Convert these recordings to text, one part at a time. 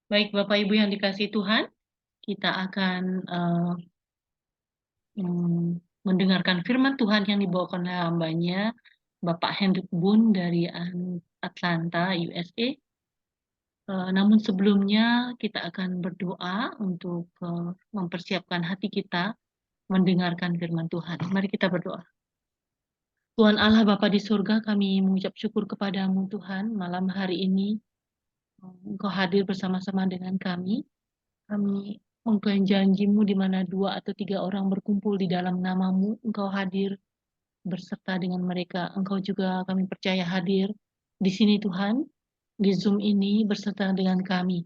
Baik Bapak Ibu yang dikasihi Tuhan, kita akan mendengarkan firman Tuhan yang dibawakan oleh hambanya, Bapak Hendrik Boon dari Atlanta, USA. Namun sebelumnya kita akan berdoa untuk mempersiapkan hati kita mendengarkan firman Tuhan. Mari kita berdoa. Tuhan Allah Bapa di surga, kami mengucap syukur kepadamu Tuhan, malam hari ini Engkau hadir bersama-sama dengan kami. Kami mengklaim janjimu di mana 2 atau 3 orang berkumpul di dalam namamu, Engkau hadir berserta dengan mereka. Engkau juga kami percaya hadir di sini Tuhan, di Zoom ini berserta dengan kami.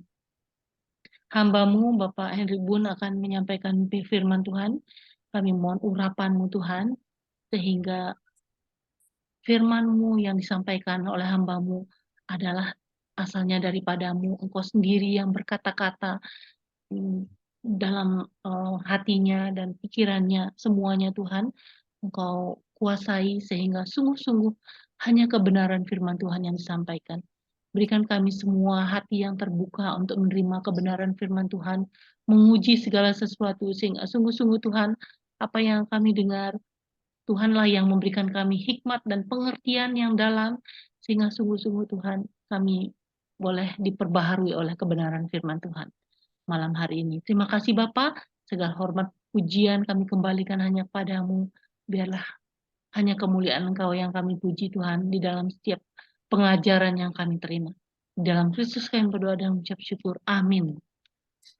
Hambamu Bapak Henry Boon akan menyampaikan firman Tuhan. Kami mohon urapanmu Tuhan, sehingga firman-Mu yang disampaikan oleh hamba-Mu adalah asalnya daripadamu. Engkau sendiri yang berkata-kata dalam hatinya dan pikirannya, semuanya Tuhan, Engkau kuasai sehingga sungguh-sungguh hanya kebenaran firman Tuhan yang disampaikan. Berikan kami semua hati yang terbuka untuk menerima kebenaran firman Tuhan, menguji segala sesuatu sehingga sungguh-sungguh Tuhan, apa yang kami dengar, Tuhanlah yang memberikan kami hikmat dan pengertian yang dalam, sehingga sungguh-sungguh Tuhan, kami boleh diperbaharui oleh kebenaran firman Tuhan malam hari ini. Terima kasih Bapak, segala hormat pujian kami kembalikan hanya padamu. Biarlah hanya kemuliaan Engkau yang kami puji Tuhan di dalam setiap pengajaran yang kami terima. Di dalam Kristus kami berdoa dan mengucap syukur. Amin.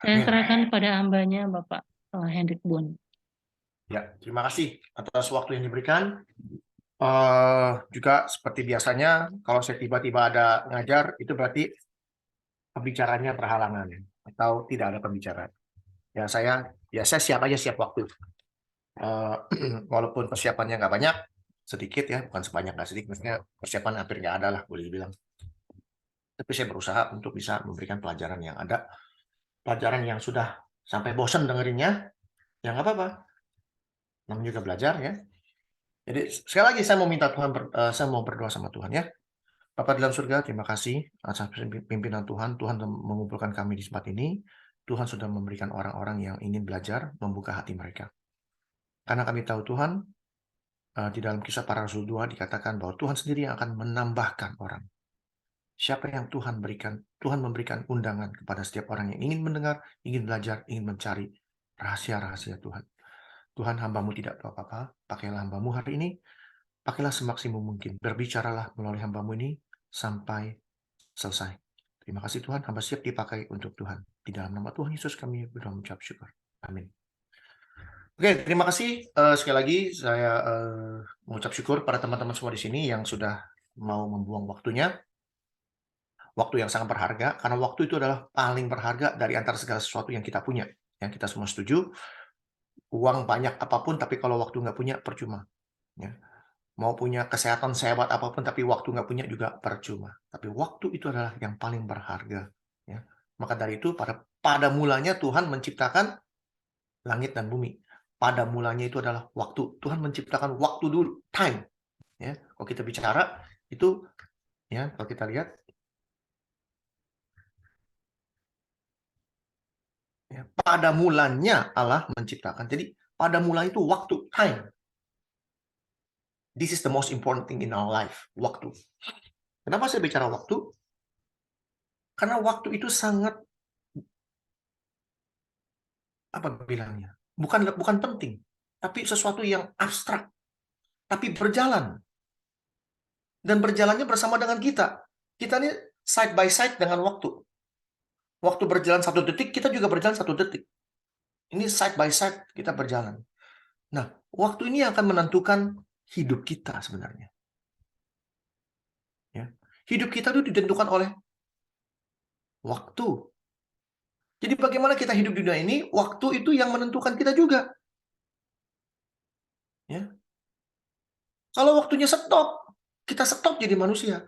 Saya Amin. serahkan pada hambanya Bapak Hendrik Boon. Ya, terima kasih atas waktu yang diberikan. Juga seperti biasanya, kalau saya tiba-tiba ada ngajar, itu berarti pembicaranya berhalangan atau tidak ada pembicaraan. Ya saya siap aja, siap waktu. Walaupun persiapannya nggak banyak, sedikit ya, bukan sebanyak nggak sedikit, maksudnya persiapan hampir nggak ada lah, boleh dibilang. Tapi saya berusaha untuk bisa memberikan pelajaran yang ada, pelajaran yang sudah sampai bosan dengerinnya, ya nggak apa-apa. Namanya juga belajar ya. Jadi sekali lagi saya mau minta Tuhan, saya mau berdoa sama Tuhan ya. Bapa di dalam surga, terima kasih atas pimpinan Tuhan. Tuhan telah mengumpulkan kami di tempat ini. Tuhan sudah memberikan orang-orang yang ingin belajar, membuka hati mereka. Karena kami tahu Tuhan, di dalam Kisah Para Rasul 2 dikatakan bahwa Tuhan sendiri yang akan menambahkan orang. Siapa yang Tuhan berikan? Tuhan memberikan undangan kepada setiap orang yang ingin mendengar, ingin belajar, ingin mencari rahasia-rahasia Tuhan. Tuhan, hamba-Mu tidak tahu apa-apa. Pakailah hamba-Mu hari ini. Pakailah semaksimum mungkin. Berbicaralah melalui hamba-Mu ini sampai selesai. Terima kasih Tuhan, hamba siap dipakai untuk Tuhan. Di dalam nama Tuhan Yesus kami berdoa mengucap syukur. Amin. Oke, terima kasih sekali lagi. Saya mengucap syukur pada teman-teman semua di sini yang sudah mau membuang waktunya. Waktu yang sangat berharga, karena waktu itu adalah paling berharga dari antara segala sesuatu yang kita punya. Yang kita semua setuju, uang banyak apapun, tapi kalau waktu nggak punya, percuma. Ya. Mau punya kesehatan sehebat apapun, tapi waktu nggak punya juga percuma. Tapi waktu itu adalah yang paling berharga. Ya. Maka dari itu, pada mulanya Tuhan menciptakan langit dan bumi. Pada mulanya itu adalah waktu. Tuhan menciptakan waktu dulu, time. Ya. Kalau kita bicara, itu, ya, kalau kita lihat, ya, pada mulanya Allah menciptakan. Jadi, pada mulanya itu waktu, time. This is the most important thing in our life, waktu. Kenapa saya bicara waktu? Karena waktu itu sangat, apa bilangnya? Bukan penting, tapi sesuatu yang abstrak, tapi berjalan. Dan berjalannya bersama dengan kita. Kita ini side by side dengan waktu. Waktu berjalan 1 detik, kita juga berjalan 1 detik. Ini side by side kita berjalan. Nah, waktu ini akan menentukan hidup kita sebenarnya. Ya. Hidup kita itu ditentukan oleh waktu. Jadi bagaimana kita hidup di dunia ini, waktu itu yang menentukan kita juga. Ya. Kalau waktunya stop, kita stop jadi manusia.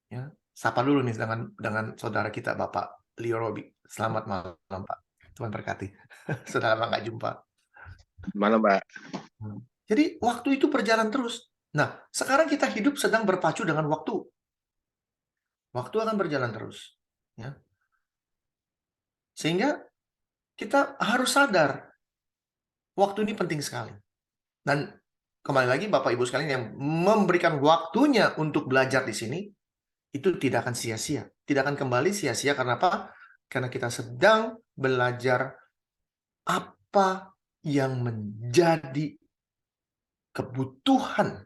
Ya. Sapa dulu nih dengan saudara kita, Bapak Leo Robi. Selamat malam, Pak. Tuhan berkati. Sudah lama nggak jumpa. Malam, Pak. Jadi waktu itu berjalan terus. Nah, sekarang kita hidup sedang berpacu dengan waktu. Waktu akan berjalan terus. Ya. Sehingga kita harus sadar, waktu ini penting sekali. Dan kembali lagi Bapak Ibu sekalian yang memberikan waktunya untuk belajar di sini, itu tidak akan sia-sia. Tidak akan kembali sia-sia karena apa? Karena kita sedang belajar apa yang menjadi kebutuhan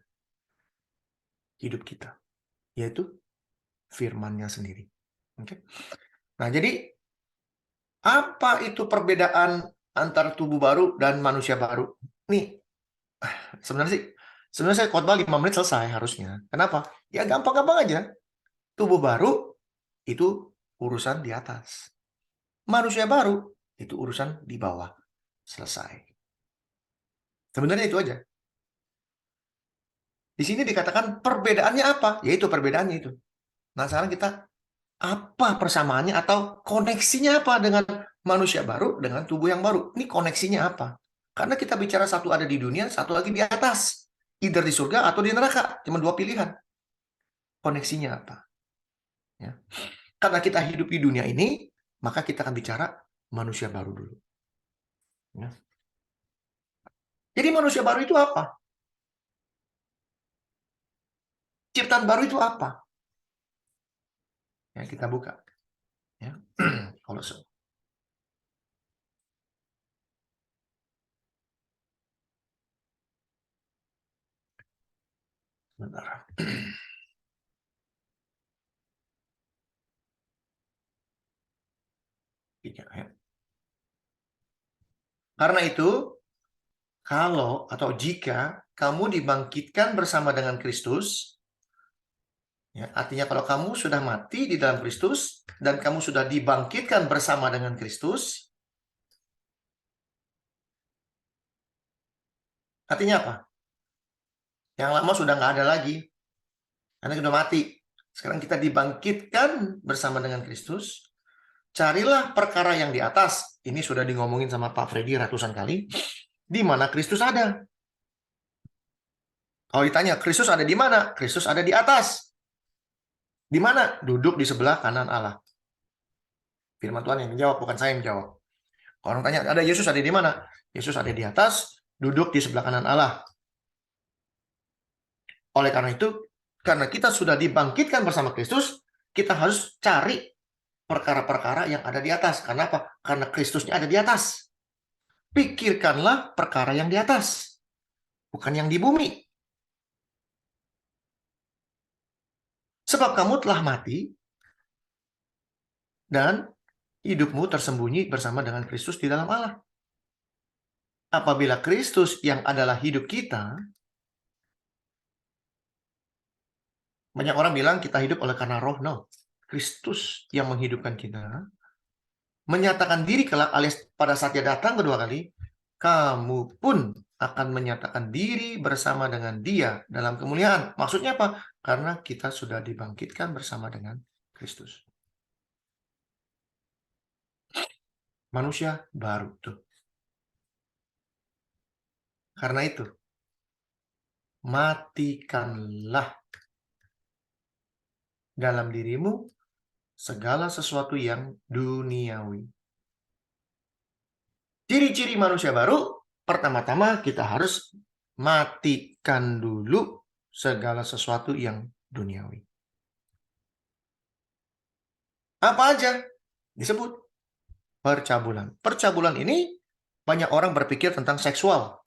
hidup kita, yaitu firman-Nya sendiri. Oke. Nah, jadi apa itu perbedaan antara tubuh baru dan manusia baru? Nih, sebenarnya saya khotbah 5 menit selesai harusnya. Kenapa? Ya gampang-gampang aja. Tubuh baru itu urusan di atas. Manusia baru itu urusan di bawah. Selesai. Sebenarnya itu aja. Di sini dikatakan perbedaannya apa? Yaitu perbedaannya itu. Nah, sekarang kita apa persamaannya atau koneksinya apa dengan manusia baru dengan tubuh yang baru? Ini koneksinya apa? Karena kita bicara satu ada di dunia, satu lagi di atas. Either di surga atau di neraka. Cuma 2 pilihan. Koneksinya apa? Ya. Karena kita hidup di dunia ini, maka kita akan bicara manusia baru dulu. Ya. Jadi manusia baru itu apa? Ciptaan baru itu apa? Ya, kita buka. Ya. Kolose. Sebentar. Ya. Karena itu, kalau atau jika kamu dibangkitkan bersama dengan Kristus, ya, artinya kalau kamu sudah mati di dalam Kristus dan kamu sudah dibangkitkan bersama dengan Kristus, artinya apa? Yang lama sudah nggak ada lagi, karena sudah mati. Sekarang kita dibangkitkan bersama dengan Kristus. Carilah perkara yang di atas. Ini sudah ngomongin sama Pak Freddy ratusan kali. Di mana Kristus ada? Kalau ditanya, Kristus ada di mana? Kristus ada di atas. Di mana? Duduk di sebelah kanan Allah. Firman Tuhan yang menjawab, bukan saya yang menjawab. Kalau orang tanya, ada Yesus ada di mana? Yesus ada di atas, duduk di sebelah kanan Allah. Oleh karena itu, karena kita sudah dibangkitkan bersama Kristus, kita harus cari perkara-perkara yang ada di atas. Karena apa? Karena Kristusnya ada di atas. Pikirkanlah perkara yang di atas, bukan yang di bumi. Sebab kamu telah mati, dan hidupmu tersembunyi bersama dengan Kristus di dalam Allah. Apabila Kristus yang adalah hidup kita, banyak orang bilang kita hidup oleh karena roh. No. Kristus yang menghidupkan kita, menyatakan diri kelak alias pada saat dia datang kedua kali, kamu pun akan menyatakan diri bersama dengan dia dalam kemuliaan. Maksudnya apa? Karena kita sudah dibangkitkan bersama dengan Kristus. Manusia baru tuh. Karena itu, matikanlah dalam dirimu segala sesuatu yang duniawi. Ciri-ciri manusia baru, pertama-tama kita harus matikan dulu segala sesuatu yang duniawi. Apa aja? Disebut percabulan. Percabulan ini banyak orang berpikir tentang seksual.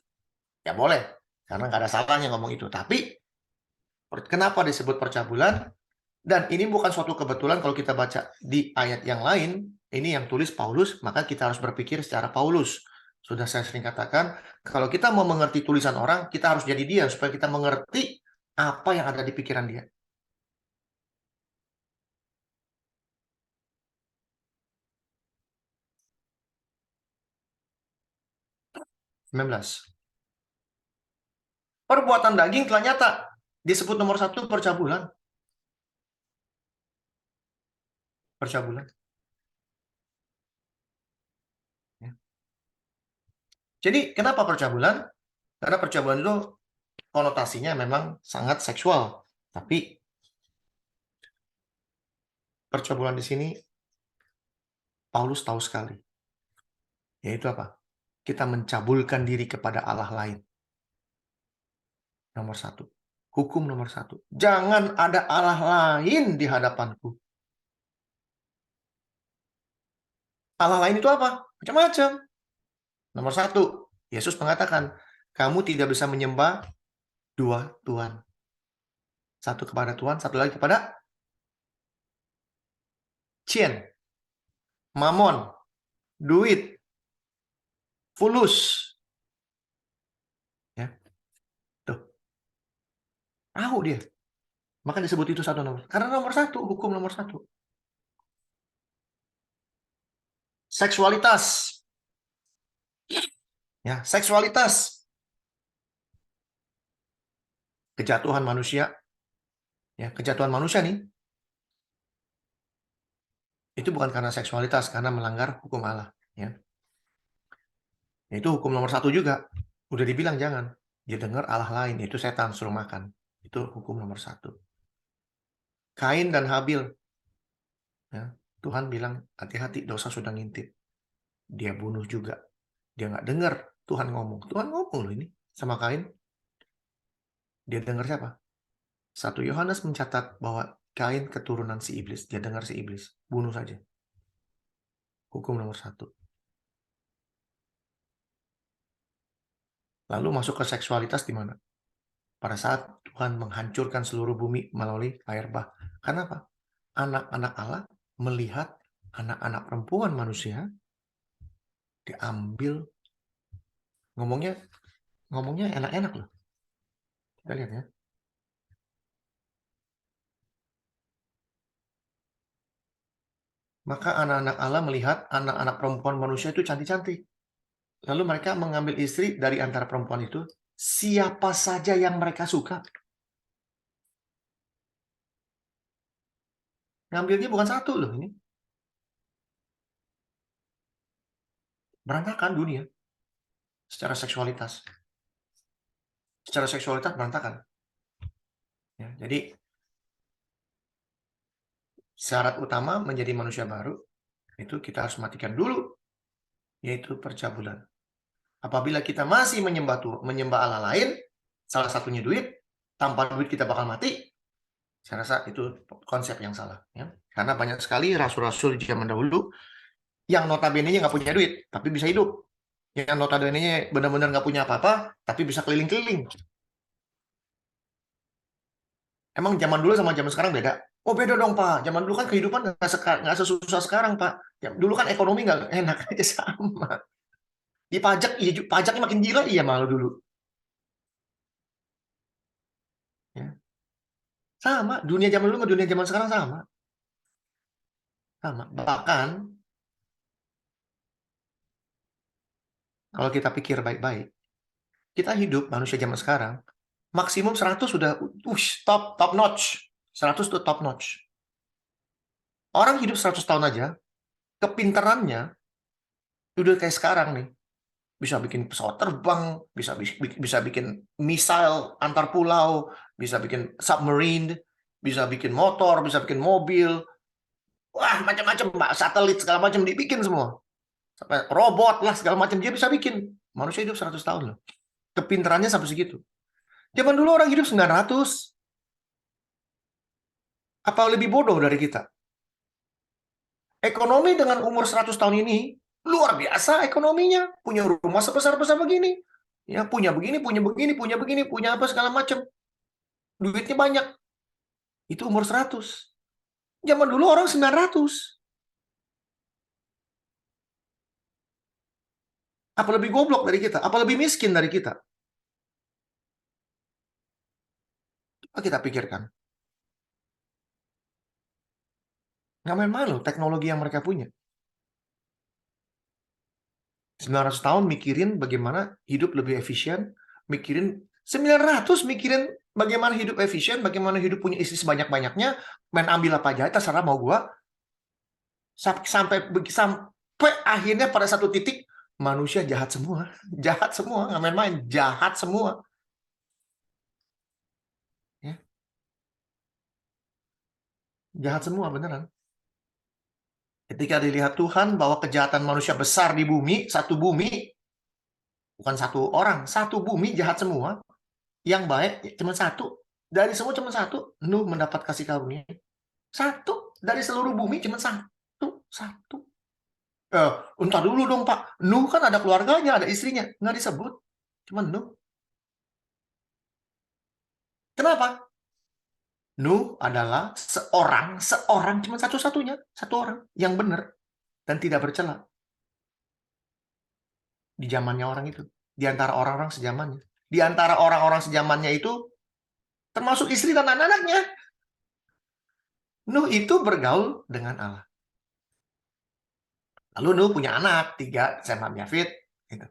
Ya boleh, karena nggak ada salahnya ngomong itu. Tapi kenapa disebut percabulan? Dan ini bukan suatu kebetulan kalau kita baca di ayat yang lain, ini yang tulis Paulus, maka kita harus berpikir secara Paulus. Sudah saya sering katakan, kalau kita mau mengerti tulisan orang, kita harus jadi dia, supaya kita mengerti apa yang ada di pikiran dia. Perbuatan daging telah nyata. Disebut nomor 1 percabulan. Percabulan. Ya. Jadi kenapa percabulan? Karena percabulan itu konotasinya memang sangat seksual. Tapi percabulan di sini Paulus tahu sekali. Yaitu apa? Kita mencabulkan diri kepada Allah lain. Nomor satu. Hukum nomor satu. Jangan ada Allah lain di hadapanku. Allah lain itu apa? Macam-macam. Nomor satu. Yesus mengatakan, kamu tidak bisa menyembah dua Tuhan. Satu kepada Tuhan, satu lagi kepada Cien, Mamon, duit, fulus. Ya. Tuh. Tahu dia. Maka disebut itu satu nomor. Karena nomor satu, hukum nomor satu. Seksualitas. Ya, seksualitas. Kejatuhan manusia. Ya, kejatuhan manusia nih. Itu bukan karena seksualitas, karena melanggar hukum Allah. Ya. Itu hukum nomor satu juga. Udah dibilang jangan. Dia dengar Allah lain, itu setan suruh makan. Itu hukum nomor satu. Kain dan Habil. Ya. Tuhan bilang, hati-hati, dosa sudah ngintip. Dia bunuh juga. Dia nggak dengar Tuhan ngomong. Tuhan ngomong loh ini sama Kain. Dia dengar siapa? 1 Yohanes mencatat bahwa Kain keturunan si iblis. Dia dengar si iblis. Bunuh saja. Hukum nomor satu. Lalu masuk ke seksualitas di mana? Pada saat Tuhan menghancurkan seluruh bumi melalui air bah. Kenapa? Anak-anak Allah melihat anak-anak perempuan manusia diambil. Ngomongnya enak-enak loh. Kita lihat ya. Maka anak-anak Allah melihat anak-anak perempuan manusia itu cantik-cantik. Lalu mereka mengambil istri dari antara perempuan itu, siapa saja yang mereka suka. Ngambilnya bukan satu loh ini. Berantakan dunia. Secara seksualitas. Secara seksualitas berantakan. Ya, jadi syarat utama menjadi manusia baru itu kita harus matikan dulu, yaitu percabulan. Apabila kita masih menyembah Allah lain, salah satunya duit, tanpa duit kita bakal mati. Saya rasa itu konsep yang salah. Ya. Karena banyak sekali rasul-rasul di zaman dahulu yang notabene-nya nggak punya duit, tapi bisa hidup. Yang notabene-nya benar-benar nggak punya apa-apa, tapi bisa keliling-keliling. Emang zaman dulu sama zaman sekarang beda? Oh beda dong Pak. Zaman dulu kan kehidupan nggak sesusah sekarang Pak. Ya, dulu kan ekonomi nggak enak aja sama. Di pajak, iya, pajaknya makin gila, iya malu dulu. Ya. Sama, dunia zaman dulu sama dunia zaman sekarang sama. Sama. Bahkan, kalau kita pikir baik-baik, kita hidup manusia zaman sekarang, maksimum 100 sudah top notch. 100 itu top notch. Orang hidup 100 tahun aja, kepintarannya udah kayak sekarang nih. Bisa bikin pesawat terbang, bisa bikin misil antar pulau, bisa bikin submarine, bisa bikin motor, bisa bikin mobil. Wah, macam-macam, Mbak. Satelit segala macam dibikin semua. Sampai robot lah segala macam dia bisa bikin. Manusia hidup 100 tahun loh. Kepintarannya sampai segitu. Zaman dulu orang hidup 900. Apa lebih bodoh dari kita? Ekonomi dengan umur 100 tahun ini luar biasa ekonominya. Punya rumah sebesar-besar begini. Ya, punya begini, punya begini, punya begini, punya apa segala macam. Duitnya banyak. Itu umur 100. Zaman dulu orang 900. Apa lebih goblok dari kita? Apa lebih miskin dari kita? Coba kita pikirkan. Nggak main-main loh teknologi yang mereka punya. 900 tahun mikirin bagaimana hidup lebih efisien, mikirin 900 mikirin bagaimana hidup efisien, bagaimana hidup punya istri sebanyak-banyaknya, main ambil apa aja, terserah mau gua. Sampai akhirnya pada satu titik manusia jahat semua, jahat semua, nggak main-main, jahat semua. Ya. Jahat semua beneran. Ketika dilihat Tuhan bahwa kejahatan manusia besar di bumi, satu bumi, bukan satu orang, satu bumi jahat semua, yang baik cuma satu. Dari semua cuma satu, Nuh mendapat kasih karunia. Satu, dari seluruh bumi cuma satu. Satu. Entar dulu dong Pak, Nuh kan ada keluarganya, ada istrinya, nggak disebut. Cuma Nuh. Kenapa? Nuh adalah seorang cuma satu-satunya, satu orang yang benar dan tidak bercela di zamannya orang itu, di antara orang-orang sezamannya. Di antara orang-orang sezamannya itu termasuk istri dan anak-anaknya. Nuh itu bergaul dengan Allah. Lalu Nuh punya anak 3, Sem, Ham, Yafet. Gitu.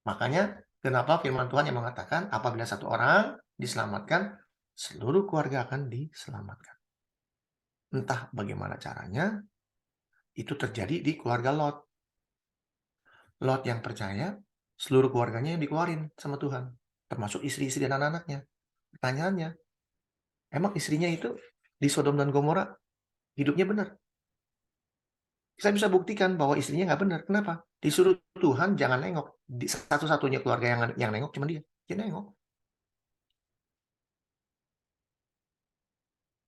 Makanya kenapa firman Tuhan yang mengatakan apabila satu orang diselamatkan, seluruh keluarga akan diselamatkan. Entah bagaimana caranya, itu terjadi di keluarga Lot. Lot yang percaya, seluruh keluarganya yang dikeluarin sama Tuhan. Termasuk istri-istri dan anak-anaknya. Pertanyaannya, emang istrinya itu di Sodom dan Gomora hidupnya benar? Saya bisa buktikan bahwa istrinya nggak benar. Kenapa? Disuruh Tuhan jangan nengok. Satu-satunya keluarga yang nengok cuma dia. Dia nengok.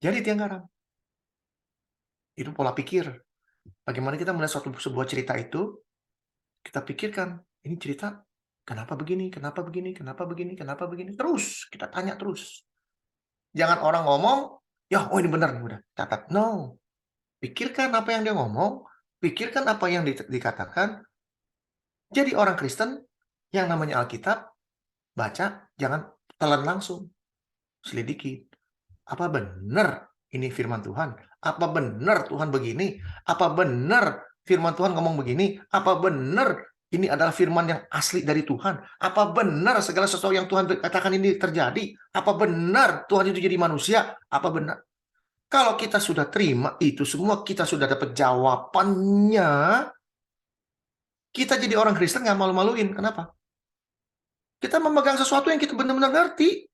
Jadi tiang garam. Itu pola pikir. Bagaimana kita melihat sebuah cerita itu, kita pikirkan, ini cerita kenapa begini, kenapa begini, kenapa begini, kenapa begini. Terus, kita tanya terus. Jangan orang ngomong, ya oh ini benar, udah catat. No. Pikirkan apa yang dia ngomong, pikirkan apa yang dikatakan. Jadi orang Kristen yang namanya Alkitab, baca, jangan telan langsung. Selidiki. Apa benar ini firman Tuhan? Apa benar Tuhan begini? Apa benar firman Tuhan ngomong begini? Apa benar ini adalah firman yang asli dari Tuhan? Apa benar segala sesuatu yang Tuhan katakan ini terjadi? Apa benar Tuhan itu jadi manusia? Apa benar? Kalau kita sudah terima itu semua, kita sudah dapat jawabannya, kita jadi orang Kristen nggak malu-maluin. Kenapa? Kita memegang sesuatu yang kita benar-benar ngerti.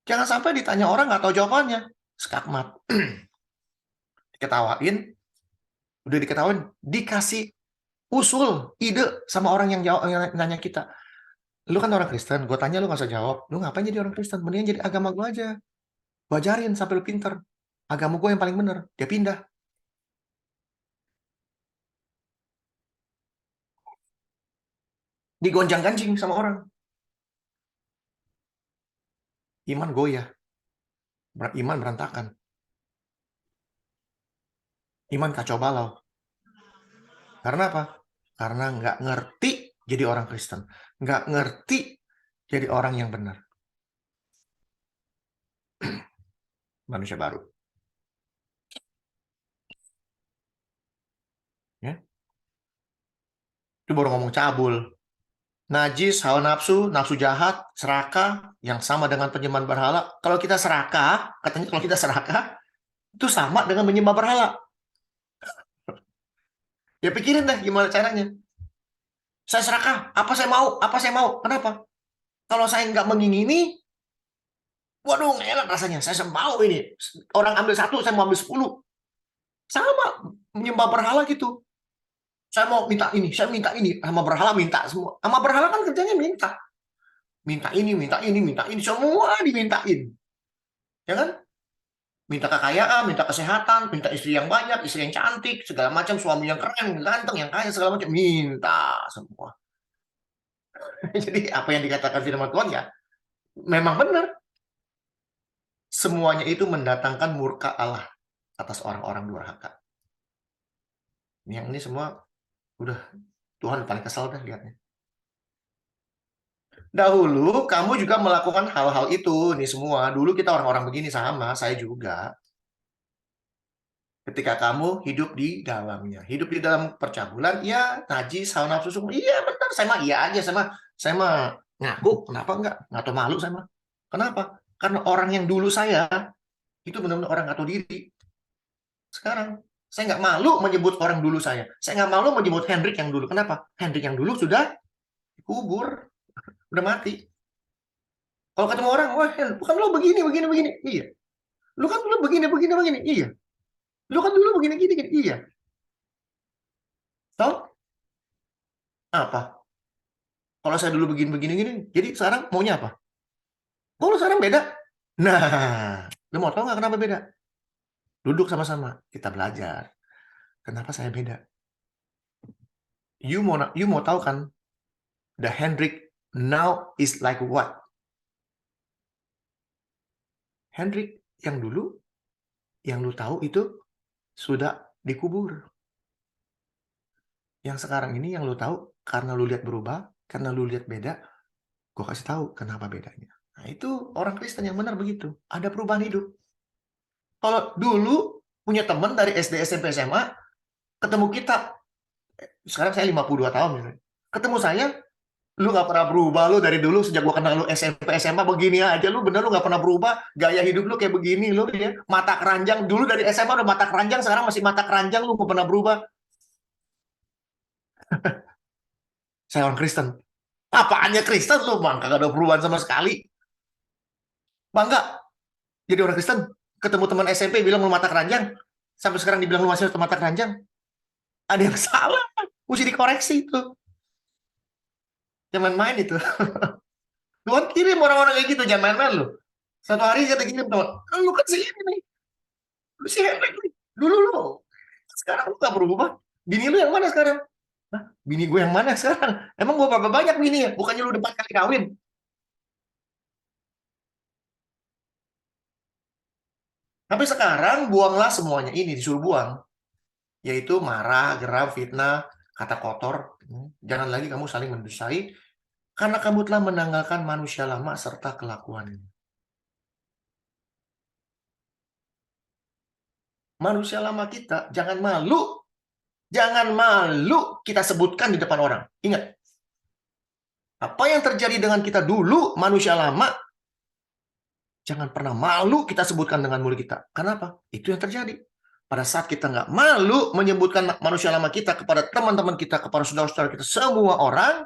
Jangan sampai ditanya orang nggak tahu jawabannya. Skakmat. Diketawain. Udah diketawain. Dikasih usul, ide sama orang yang jawab, yang nanya kita. Lu kan orang Kristen. Gue tanya lu nggak usah jawab. Lu ngapain jadi orang Kristen? Mendingan jadi agama gue aja. Gue ajarin sampai lu pinter. Agama gue yang paling bener. Dia pindah. Digonjang-ganjing sama orang. Iman goyah. Iman berantakan. Iman kacau balau. Karena apa? Karena nggak ngerti jadi orang Kristen. Nggak ngerti jadi orang yang benar. Manusia baru. Ya. Itu baru ngomong cabul. Najis, hawa nafsu, nafsu jahat, serakah, yang sama dengan penyembahan berhala. Kalau kita serakah, katanya kalau kita serakah, itu sama dengan menyembah berhala. Ya pikirin deh gimana caranya. Saya serakah, apa saya mau. Kenapa? Kalau saya nggak mengingini, waduh nggak enak rasanya. Saya mau ini. Orang ambil 1, saya mau ambil 10. Sama, menyembah berhala gitu. Saya mau minta ini, saya minta ini. Sama berhala minta semua. Sama berhala kan kerjanya minta. Minta ini, semua dimintain. Ya kan? Minta kekayaan, minta kesehatan, minta istri yang banyak, istri yang cantik, segala macam, suami yang keren, ganteng, yang kaya, segala macam. Minta semua. Jadi apa yang dikatakan firman Tuhan ya, memang benar. Semuanya itu mendatangkan murka Allah atas orang-orang durhaka. Yang ini semua udah Tuhan paling kesal dah lihatnya. Dahulu kamu juga melakukan hal-hal itu, nih semua. Dulu kita orang-orang begini sama, saya juga. Ketika kamu hidup di dalamnya, hidup di dalam percabulan, ya najis, hawa nafsu semua, iya benar, saya mah iya aja, saya mah ngaku, kenapa enggak? Nggak tahu malu saya mah. Kenapa? Karena orang yang dulu saya itu benar-benar orang nggak tahu diri. Sekarang saya nggak malu menyebut orang dulu saya nggak malu menyebut Hendrik yang dulu. Kenapa? Hendrik yang dulu sudah dikubur, udah mati. Kalau ketemu orang, wah, bukan lo begini, begini, begini. Iya. Lu kan dulu begini, begini, begini. Iya. Lu kan dulu begini, gini, gini. Iya. Tahu? Apa? Kalau saya dulu begini, begini, gini. Jadi sekarang maunya apa? Oh, lu sekarang beda? Nah, lu mau tahu nggak kenapa beda? Duduk sama-sama. Kita belajar. Kenapa saya beda? You mau tahu kan? The Hendrik now is like what? Hendrik yang dulu, yang lu tahu itu sudah dikubur. Yang sekarang ini yang lu tahu karena lu lihat berubah, karena lu lihat beda, gue kasih tahu kenapa bedanya. Nah, itu orang Kristen yang benar begitu. Ada perubahan hidup. Kalau dulu punya teman dari SD, SMP, SMA, ketemu kita, sekarang saya 52 tahun misalnya. Ketemu saya, lu gak pernah berubah, lu dari dulu sejak gua kenal lu SMP, SMA begini aja, lu bener lu gak pernah berubah, gaya hidup lu kayak begini, lu ya, mata keranjang, dulu dari SMA udah mata keranjang, sekarang masih mata keranjang, lu gak pernah berubah. Saya orang Kristen. Apaannya Kristen lu, Bang? Kagak ada perubahan sama sekali. Bangga jadi orang Kristen. Ketemu teman SMP bilang lu mata keranjang, sampai sekarang dibilang lu masih mata keranjang. Ada yang salah, mesti dikoreksi itu. Jangan main itu. Tuhan kirim orang-orang kayak gitu, jangan main-main lu. Satu hari saya kirim teman, lu kan sih ini nih, lu sih Hendrik nih. Dulu lu, sekarang lu gak berubah. Bini lu yang mana sekarang? Hah? Bini gue yang mana sekarang? Emang gue berapa banyak bini ya? Bukannya lu udah 4 kali kawin? Tapi sekarang buanglah semuanya ini, disuruh buang. Yaitu marah, geram, fitnah, kata kotor. Jangan lagi kamu saling mendusai, karena kamu telah menanggalkan manusia lama serta kelakuannya. Manusia lama kita, jangan malu. Jangan malu kita sebutkan di depan orang. Ingat, apa yang terjadi dengan kita dulu, manusia lama, jangan pernah malu kita sebutkan dengan mulut kita. Kenapa? Itu yang terjadi. Pada saat kita nggak malu menyebutkan manusia lama kita kepada teman-teman kita, kepada saudara-saudara kita, semua orang,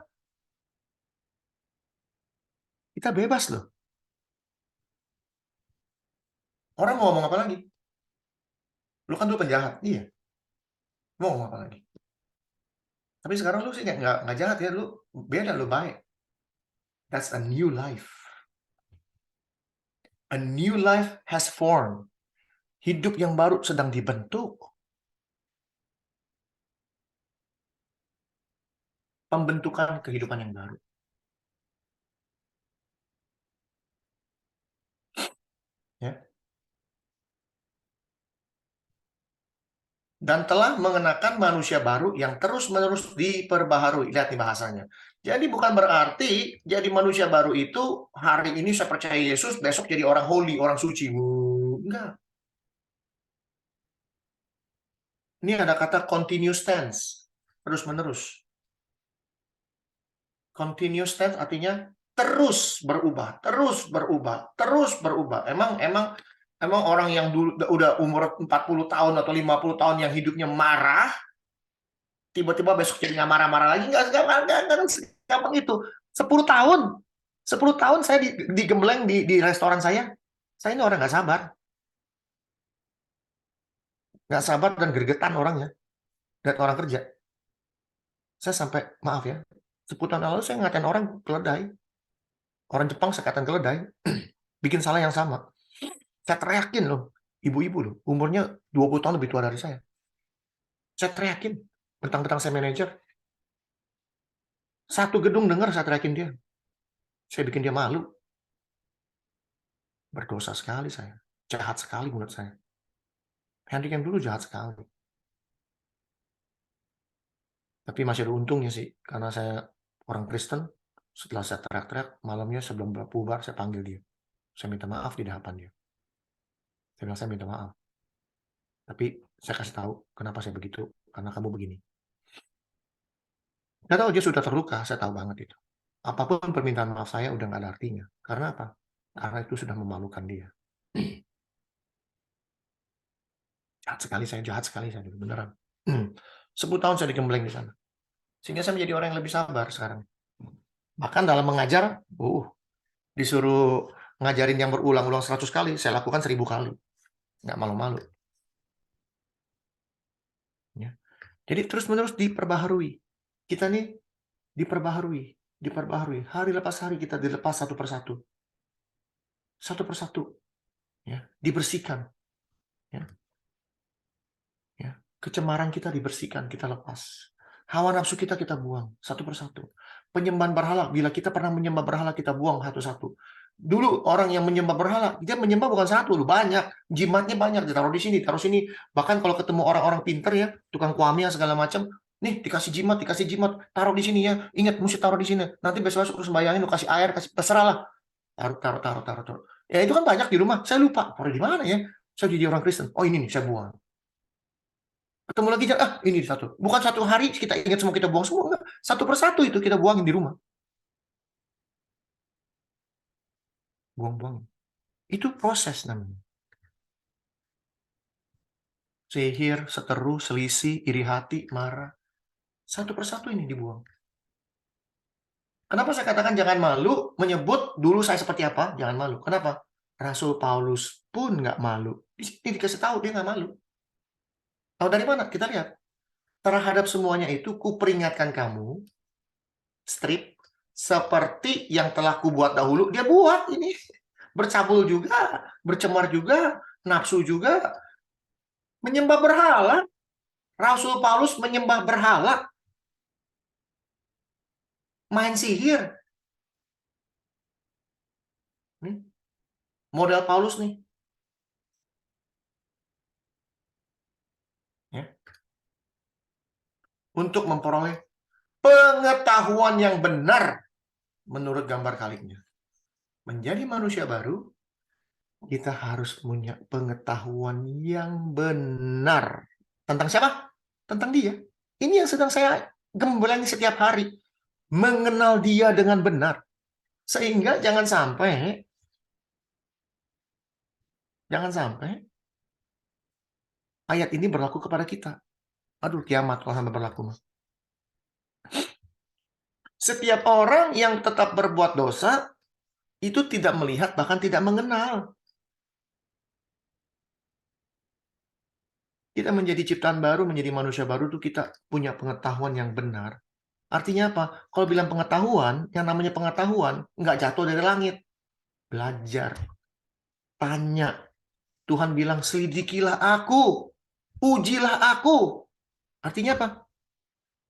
kita bebas loh. Orang mau ngomong apa lagi? Lu kan dulu penjahat. Iya. Mau ngomong apa lagi? Tapi sekarang lu sih nggak jahat ya. Lu beda, lu baik. That's a new life. A new life has formed. Hidup yang baru sedang dibentuk. Pembentukan kehidupan yang baru. Ya. Dan telah mengenakan manusia baru yang terus-menerus diperbaharui. Lihat nih bahasanya. Jadi bukan berarti jadi manusia baru itu hari ini saya percaya Yesus, besok jadi orang holy, orang suci. Enggak. Ini ada kata continuous tense, terus-menerus. Continuous tense artinya terus berubah, terus berubah, terus berubah. Emang orang yang dulu udah umur 40 tahun atau 50 tahun yang hidupnya marah, tiba-tiba besok jadi nggak marah-marah lagi? Nggak gampang itu. 10 tahun. 10 tahun saya digembleng di restoran saya. Saya ini orang nggak sabar. Nggak sabar dan gergetan orangnya. Lihat orang kerja. Saya sampai, maaf ya, 10 tahun lalu saya ngatain orang keledai. Orang Jepang saya katain keledai. Bikin salah yang sama. Saya teriakin loh. Ibu-ibu loh. Umurnya 20 tahun lebih tua dari saya. Saya teriakin. Bentang-bentang saya manajer. Satu gedung dengar saya teriakin dia. Saya bikin dia malu. Berdosa sekali saya. Jahat sekali menurut saya. Hendrik yang dulu jahat sekali. Tapi masih ada untungnya sih. Karena saya orang Kristen. Setelah saya teriak-teriak, malamnya sebelum bubar, saya panggil dia. Saya minta maaf di hadapan dia. Saya bilang, saya minta maaf. Tapi saya kasih tahu kenapa saya begitu. Karena kamu begini. Saya tahu dia sudah terluka. Saya tahu banget itu. Apapun permintaan maaf saya udah nggak ada artinya. Karena apa? Karena itu sudah memalukan dia. Jahat sekali saya dulu, beneran. 10 tahun saya digembleng di sana. Sehingga saya menjadi orang yang lebih sabar sekarang. Bahkan dalam mengajar, Disuruh ngajarin yang berulang-ulang 100 kali, saya lakukan 1000 kali. Nggak malu-malu. Ya. Jadi terus-menerus diperbaharui. Kita nih diperbaharui. Hari lepas hari kita dilepas satu persatu. Satu persatu. Ya. Dibersihkan. Ya. Ya. Kecemaran kita dibersihkan, kita lepas. Hawa nafsu kita buang satu persatu. Penyembahan berhala, bila kita pernah menyembah berhala, kita buang satu-satu. Dulu orang yang menyembah berhala, dia menyembah bukan satu, banyak. Jimatnya banyak, ditaruh di sini, taruh sini. Bahkan kalau ketemu orang-orang pinter ya, tukang kuamia segala macam, nih dikasih jimat, taruh di sini ya. Ingat, mesti taruh di sini. Nanti besok-besok lu sembayangin, lu kasih air, kasih terserah lah. Taruh. Ya itu kan banyak di rumah. Saya lupa, taruh di mana ya? Saya jadi orang Kristen. Oh ini nih, saya buang. Ketemu lagi, ini satu. Bukan satu hari kita ingat semua kita buang semua. Enggak. Satu persatu itu kita buangin di rumah. Buang-buang. Itu proses namanya. Sihir, seteru, selisih, iri hati, marah. Satu persatu ini dibuang. Kenapa saya katakan jangan malu menyebut dulu saya seperti apa? Jangan malu. Kenapa? Rasul Paulus pun nggak malu. Di sini dikasih tahu dia nggak malu. Tahu dari mana? Kita lihat. Terhadap semuanya itu, kuperingatkan kamu, strip, seperti yang telah kubuat dahulu, dia buat ini. Bercabul juga, bercemar juga, nafsu juga, menyembah berhala. Rasul Paulus menyembah berhala, main sihir. Nih, model Paulus nih. Ya. Untuk memperoleh pengetahuan yang benar menurut gambar kalinya. Menjadi manusia baru, kita harus punya pengetahuan yang benar. Tentang siapa? Tentang dia. Ini yang sedang saya gembalani setiap hari. Mengenal dia dengan benar. Sehingga jangan sampai ayat ini berlaku kepada kita. Aduh, kiamat kalau sampai berlaku. Setiap orang yang tetap berbuat dosa, itu tidak melihat, bahkan tidak mengenal. Kita menjadi ciptaan baru, menjadi manusia baru, itu kita punya pengetahuan yang benar. Artinya apa? Kalau bilang pengetahuan, yang namanya pengetahuan, nggak jatuh dari langit. Belajar. Tanya. Tuhan bilang, selidikilah aku. Ujilah aku. Artinya apa?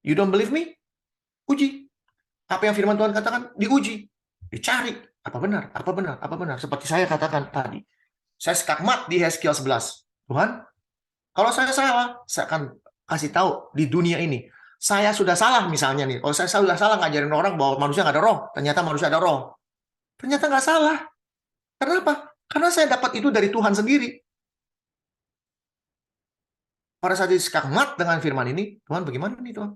You don't believe me? Uji. Apa yang firman Tuhan katakan? Diuji. Dicari. Apa benar? Apa benar? Apa benar? Seperti saya katakan tadi. Saya skakmat di Yeskiel 11. Tuhan, kalau saya salah, saya akan kasih tahu di dunia ini. Saya sudah salah misalnya nih. Kalau saya sudah salah ngajarin orang bahwa manusia nggak ada roh. Ternyata manusia ada roh. Ternyata nggak salah. Kenapa? Karena saya dapat itu dari Tuhan sendiri. Pada saat skakmat dengan firman ini, Tuhan bagaimana nih Tuhan?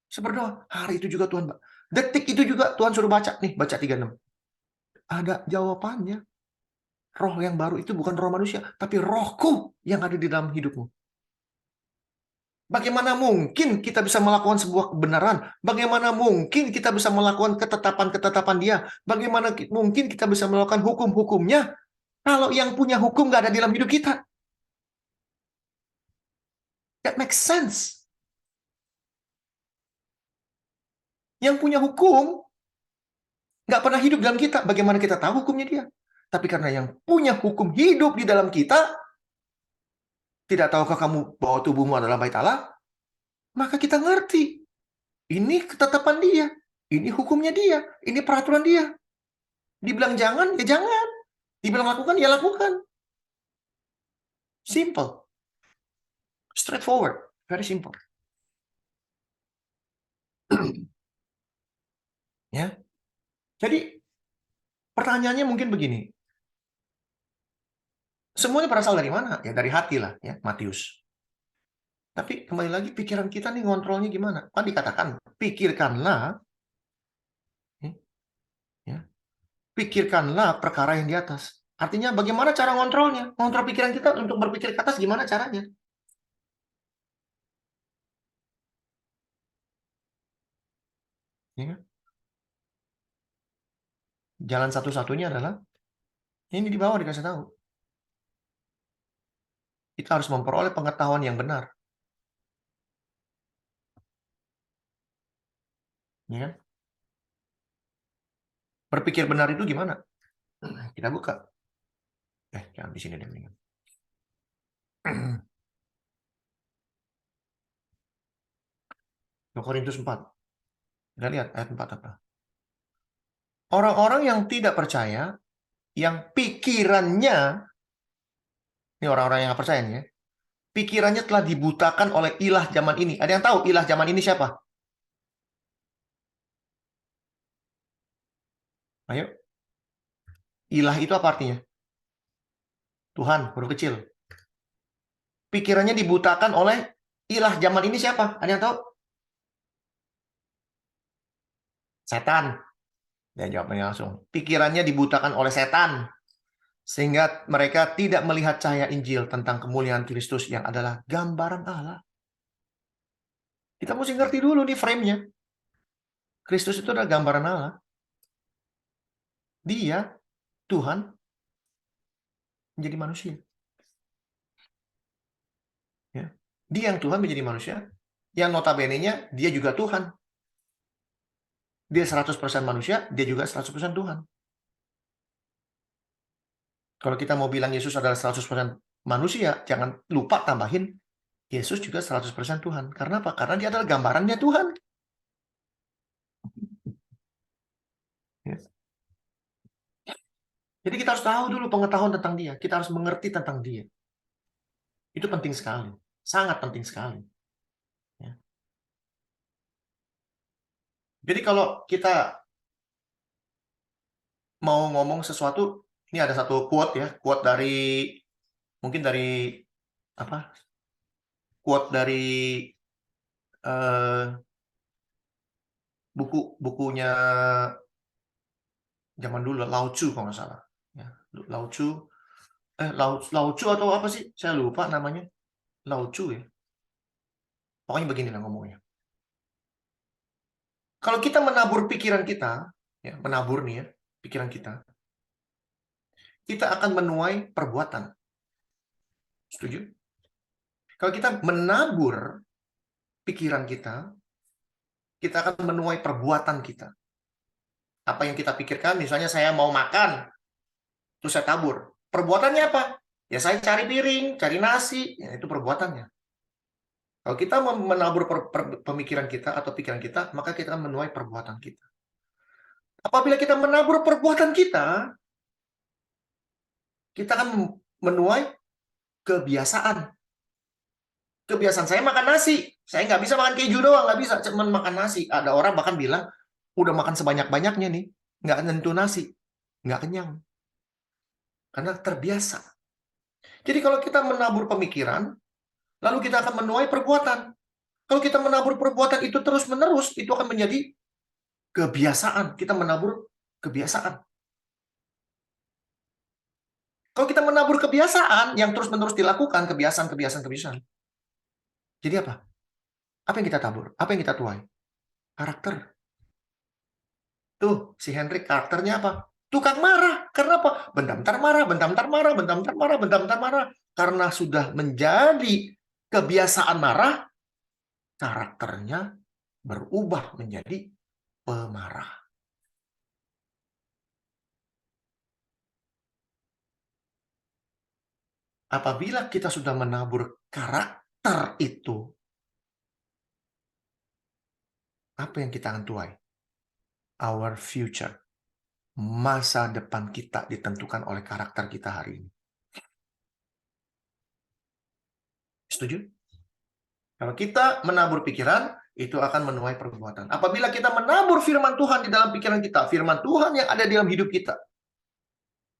Saya berdoa. Hari itu juga Tuhan. Detik itu juga Tuhan suruh baca. Nih, baca 36. Ada jawabannya. Roh yang baru itu bukan roh manusia, tapi rohku yang ada di dalam hidupmu. Bagaimana mungkin kita bisa melakukan sebuah kebenaran? Bagaimana mungkin kita bisa melakukan ketetapan-ketetapan dia? Bagaimana mungkin kita bisa melakukan hukum-hukumnya kalau yang punya hukum nggak ada di dalam hidup kita? That makes sense. Yang punya hukum nggak pernah hidup dalam kita. Bagaimana kita tahu hukumnya dia? Tapi karena yang punya hukum hidup di dalam kita, tidak tahukah kamu bahwa tubuhmu adalah bait Allah? Maka kita ngerti. Ini ketetapan dia. Ini hukumnya dia. Ini peraturan dia. Dibilang jangan, ya jangan. Dibilang lakukan, ya lakukan. Simple. Straightforward. Very simple. Ya. Jadi, pertanyaannya mungkin begini. Semuanya berasal dari mana? Ya dari hati lah, ya, Matius. Tapi kembali lagi pikiran kita nih ngontrolnya gimana? Kan dikatakan, pikirkanlah, ya, pikirkanlah perkara yang di atas. Artinya bagaimana cara ngontrolnya? Ngontrol pikiran kita untuk berpikir ke atas gimana caranya? Ya. Jalan satu-satunya adalah ini di bawah dikasih tahu. Kita harus memperoleh pengetahuan yang benar. Ya kan? Berpikir benar itu gimana? Kita buka. Jangan di sini deh. 2 Korintus 4. Kita lihat ayat 4 apa. Orang-orang yang tidak percaya, yang pikirannya, ini orang-orang yang nggak percaya nih ya, pikirannya telah dibutakan oleh ilah zaman ini. Ada yang tahu ilah zaman ini siapa? Ayo. Ilah itu apa artinya? Tuhan, huruf kecil. Pikirannya dibutakan oleh ilah zaman ini siapa? Ada yang tahu? Setan. Dia jawabnya langsung. Pikirannya dibutakan oleh setan. Sehingga mereka tidak melihat cahaya Injil tentang kemuliaan Kristus yang adalah gambaran Allah. Kita mesti ngerti dulu nih frame-nya. Kristus itu adalah gambaran Allah. Dia, Tuhan, menjadi manusia. Ya. Dia yang Tuhan menjadi manusia. Yang notabene-nya, dia juga Tuhan. Dia 100% manusia, dia juga 100% Tuhan. Kalau kita mau bilang Yesus adalah 100% manusia, jangan lupa tambahin Yesus juga 100% Tuhan. Karena apa? Karena dia adalah gambarannya Tuhan. Ya. Jadi kita harus tahu dulu pengetahuan tentang dia. Kita harus mengerti tentang dia. Itu penting sekali. Sangat penting sekali. Ya. Jadi kalau kita mau ngomong sesuatu, ini ada satu quote ya, quote dari mungkin dari apa? Quote dari bukunya zaman dulu Lao Tzu kalau nggak salah. Ya, Lao Tzu, Lao Tzu atau apa sih? Saya lupa namanya. Lao Tzu ya. Pokoknya begini lah ngomongnya. Kalau kita menabur pikiran kita, ya, menabur nih ya, pikiran kita akan menuai perbuatan. Setuju? Kalau kita menabur pikiran kita akan menuai perbuatan kita. Apa yang kita pikirkan, misalnya saya mau makan, terus saya tabur. Perbuatannya apa? Ya saya cari piring, cari nasi, ya, itu perbuatannya. Kalau kita menabur pemikiran kita atau pikiran kita, maka kita akan menuai perbuatan kita. Apabila kita menabur perbuatan kita akan menuai kebiasaan. Kebiasaan saya makan nasi. Saya nggak bisa makan keju doang, nggak bisa cuma makan nasi. Ada orang bahkan bilang, udah makan sebanyak-banyaknya nih, nggak nyentuh nasi. Nggak kenyang. Karena terbiasa. Jadi kalau kita menabur pemikiran, lalu kita akan menuai perbuatan. Kalau kita menabur perbuatan itu terus-menerus, itu akan menjadi kebiasaan. Kita menabur kebiasaan. Kalau kita menabur kebiasaan yang terus-menerus dilakukan, kebiasaan. Jadi apa? Apa yang kita tabur? Apa yang kita tuai? Karakter. Tuh, si Hendrik karakternya apa? Tukang marah. Karena apa? Bentar-bentar marah, bentar-bentar marah, bentar-bentar marah, bentar-bentar marah. Karena sudah menjadi kebiasaan marah, karakternya berubah menjadi pemarah. Apabila kita sudah menabur karakter itu, apa yang kita akan tuai? Our future. Masa depan kita ditentukan oleh karakter kita hari ini. Setuju? Kalau kita menabur pikiran, itu akan menuai perbuatan. Apabila kita menabur firman Tuhan di dalam pikiran kita, firman Tuhan yang ada di dalam hidup kita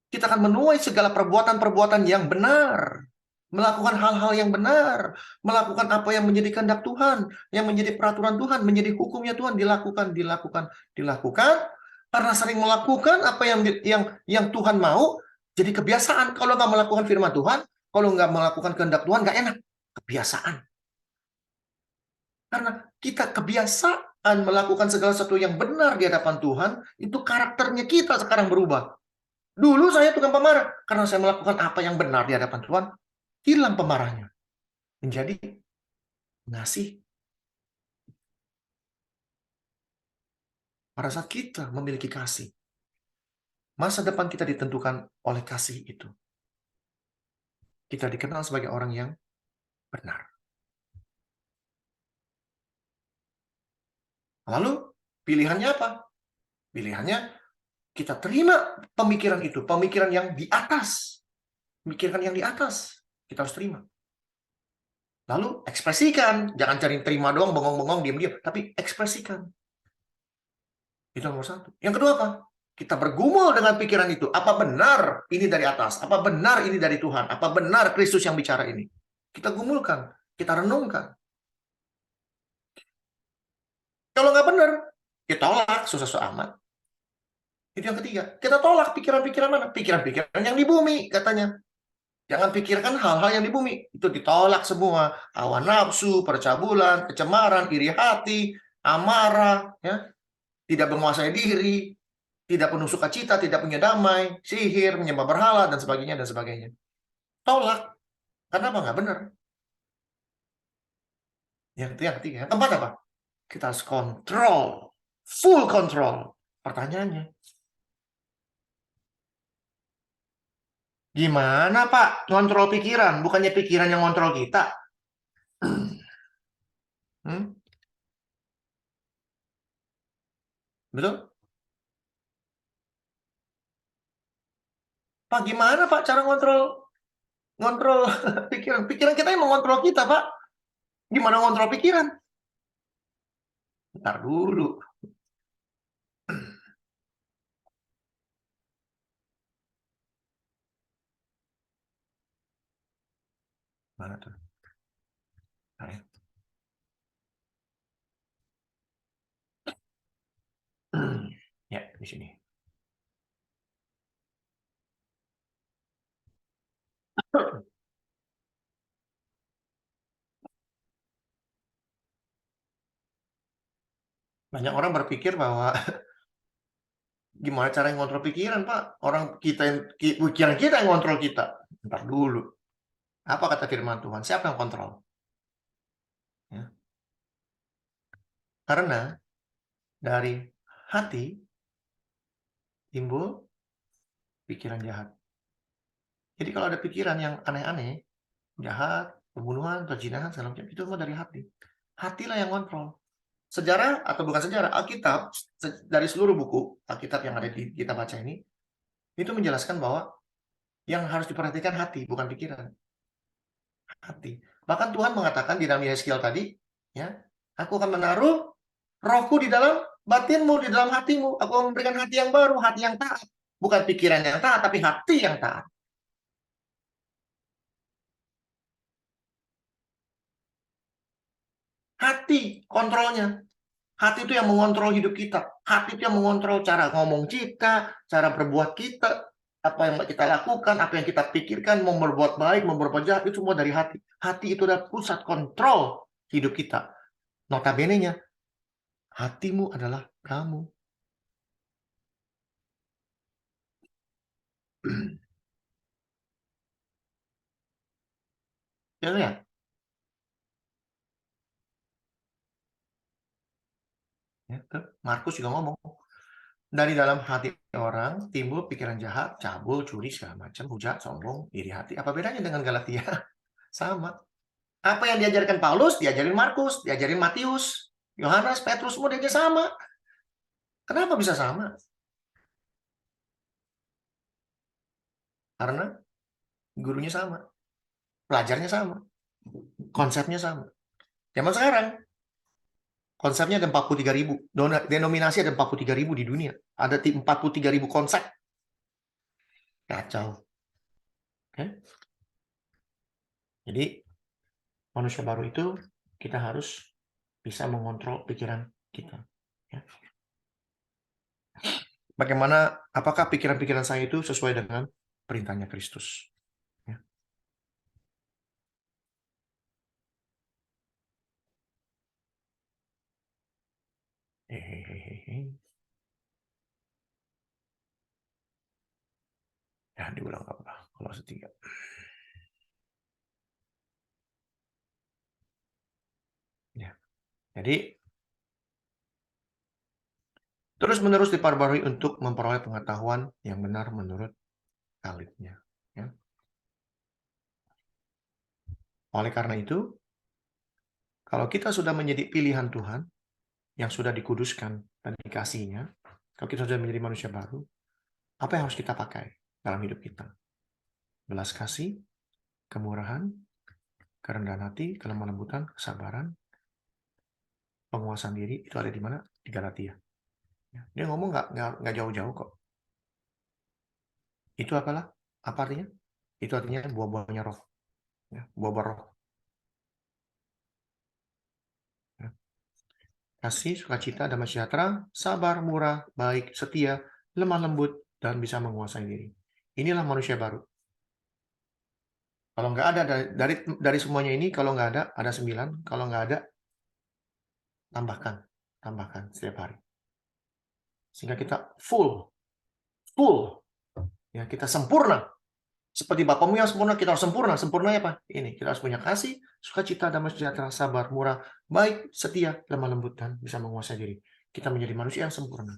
akan menuai segala perbuatan-perbuatan yang benar. Melakukan hal-hal yang benar. Melakukan apa yang menjadi kehendak Tuhan. Yang menjadi peraturan Tuhan. Menjadi hukumnya Tuhan. Dilakukan. Karena sering melakukan apa yang Tuhan mau, jadi kebiasaan. Kalau nggak melakukan firman Tuhan, kalau nggak melakukan kehendak Tuhan, nggak enak. Kebiasaan. Karena kita kebiasaan melakukan segala sesuatu yang benar di hadapan Tuhan, itu karakternya kita sekarang berubah. Dulu saya tukang pemarah. Karena saya melakukan apa yang benar di hadapan Tuhan, hilang pemarahnya. Menjadi ngasih. Pada saat kita memiliki kasih, masa depan kita ditentukan oleh kasih itu. Kita dikenal sebagai orang yang benar. Lalu, pilihannya apa? Pilihannya, kita terima pemikiran itu. Pemikiran yang di atas. Pemikiran yang di atas. Kita harus terima. Lalu, ekspresikan. Jangan cari terima doang, bengong-bengong, diam-diam. Tapi ekspresikan. Itu nomor satu. Yang kedua apa? Kita bergumul dengan pikiran itu. Apa benar ini dari atas? Apa benar ini dari Tuhan? Apa benar Kristus yang bicara ini? Kita gumulkan. Kita renungkan. Kalau nggak benar, kita tolak. Susah-susah amat. Itu yang ketiga. Kita tolak pikiran-pikiran mana? Pikiran-pikiran yang di bumi, katanya. Jangan pikirkan hal-hal yang di bumi. Itu ditolak semua. Hawa nafsu, percabulan, kecemaran, iri hati, amarah, ya, tidak menguasai diri, tidak penuh sukacita, tidak punya damai, sihir, menyembah berhala, dan sebagainya, dan sebagainya. Tolak. Kenapa nggak benar? Yang ketiga. Yang keempat apa? Kita harus kontrol. Full control. Pertanyaannya, gimana Pak ngontrol pikiran? Bukannya pikiran yang ngontrol kita. Betul? Pak, gimana Pak cara ngontrol pikiran? Pikiran kita yang mengontrol kita, Pak. Gimana ngontrol pikiran? Bentar dulu. Mana tuh? Ya, di sini. Banyak orang berpikir bahwa gimana cara ngontrol pikiran, Pak? Orang pikiran kita yang ngontrol kita. Bentar dulu. Apa kata firman Tuhan? Siapa yang kontrol? Ya. Karena dari hati timbul pikiran jahat. Jadi kalau ada pikiran yang aneh-aneh, jahat, pembunuhan, perzinahan, segala macam, itu semua dari hati. Hatilah yang kontrol. Sejarah atau bukan sejarah, Alkitab, dari seluruh buku Alkitab yang ada di kita baca ini, itu menjelaskan bahwa yang harus diperhatikan hati, bukan pikiran. Hati. Bahkan Tuhan mengatakan di dalam Yeskiel tadi, ya, aku akan menaruh rohku di dalam batinmu, di dalam hatimu. Aku akan memberikan hati yang baru, hati yang taat. Bukan pikiran yang taat, tapi hati yang taat. Hati kontrolnya. Hati itu yang mengontrol hidup kita. Hati itu yang mengontrol cara ngomong kita, cara berbuat kita, apa yang kita lakukan, apa yang kita pikirkan, mau berbuat baik, mau berbuat jahat, itu semua dari hati. Hati itu adalah pusat kontrol hidup kita. Notabene-nya, hatimu adalah kamu. Ya, ya. Markus juga ngomong, dari dalam hati orang timbul pikiran jahat, cabul, curi, segala macam, hujat, sombong, iri hati. Apa bedanya dengan Galatia? Sama. Apa yang diajarkan Paulus, diajarin Markus, diajarin Matius, Yohanes, Petrus, semua dia sama. Kenapa bisa sama? Karena gurunya sama, pelajarnya sama, konsepnya sama. Zaman sekarang, konsepnya ada 43.000, denominasi ada 43.000 di dunia. Ada 43.000 konsep. Kacau. Oke? Jadi, manusia baru itu, kita harus bisa mengontrol pikiran kita. Ya. Bagaimana, apakah pikiran-pikiran saya itu sesuai dengan perintahnya Kristus? Ya. Ya, diulang apa? Kolose 3. Ya. Jadi terus-menerus diperbarui untuk memperoleh pengetahuan yang benar menurut Khalidnya. Ya. Oleh karena itu, kalau kita sudah menjadi pilihan Tuhan, yang sudah dikuduskan dan dikasihnya, kalau kita sudah menjadi manusia baru, apa yang harus kita pakai dalam hidup kita? Belas kasih, kemurahan, kerendahan hati, kelemah lembutan, kesabaran, penguasaan diri, itu ada di mana? Di Galatia. Dia ngomong nggak jauh-jauh kok. Itu apalah? Apa artinya? Itu artinya buah-buahnya roh. Ya, buah-buah roh. Ya. Kasih, sukacita, damai sejahtera, sabar, murah, baik, setia, lemah lembut, dan bisa menguasai diri. Inilah manusia baru. Kalau nggak ada dari semuanya ini, kalau nggak ada 9. Kalau nggak ada, tambahkan setiap hari. Sehingga kita full, ya kita sempurna. Seperti Bapamu yang sempurna, kita harus sempurna. Sempurnanya apa? Ini, kita harus punya kasih, sukacita, damai sejahtera, sabar, murah, baik, setia, lemah lembut, dan bisa menguasai diri. Kita menjadi manusia yang sempurna.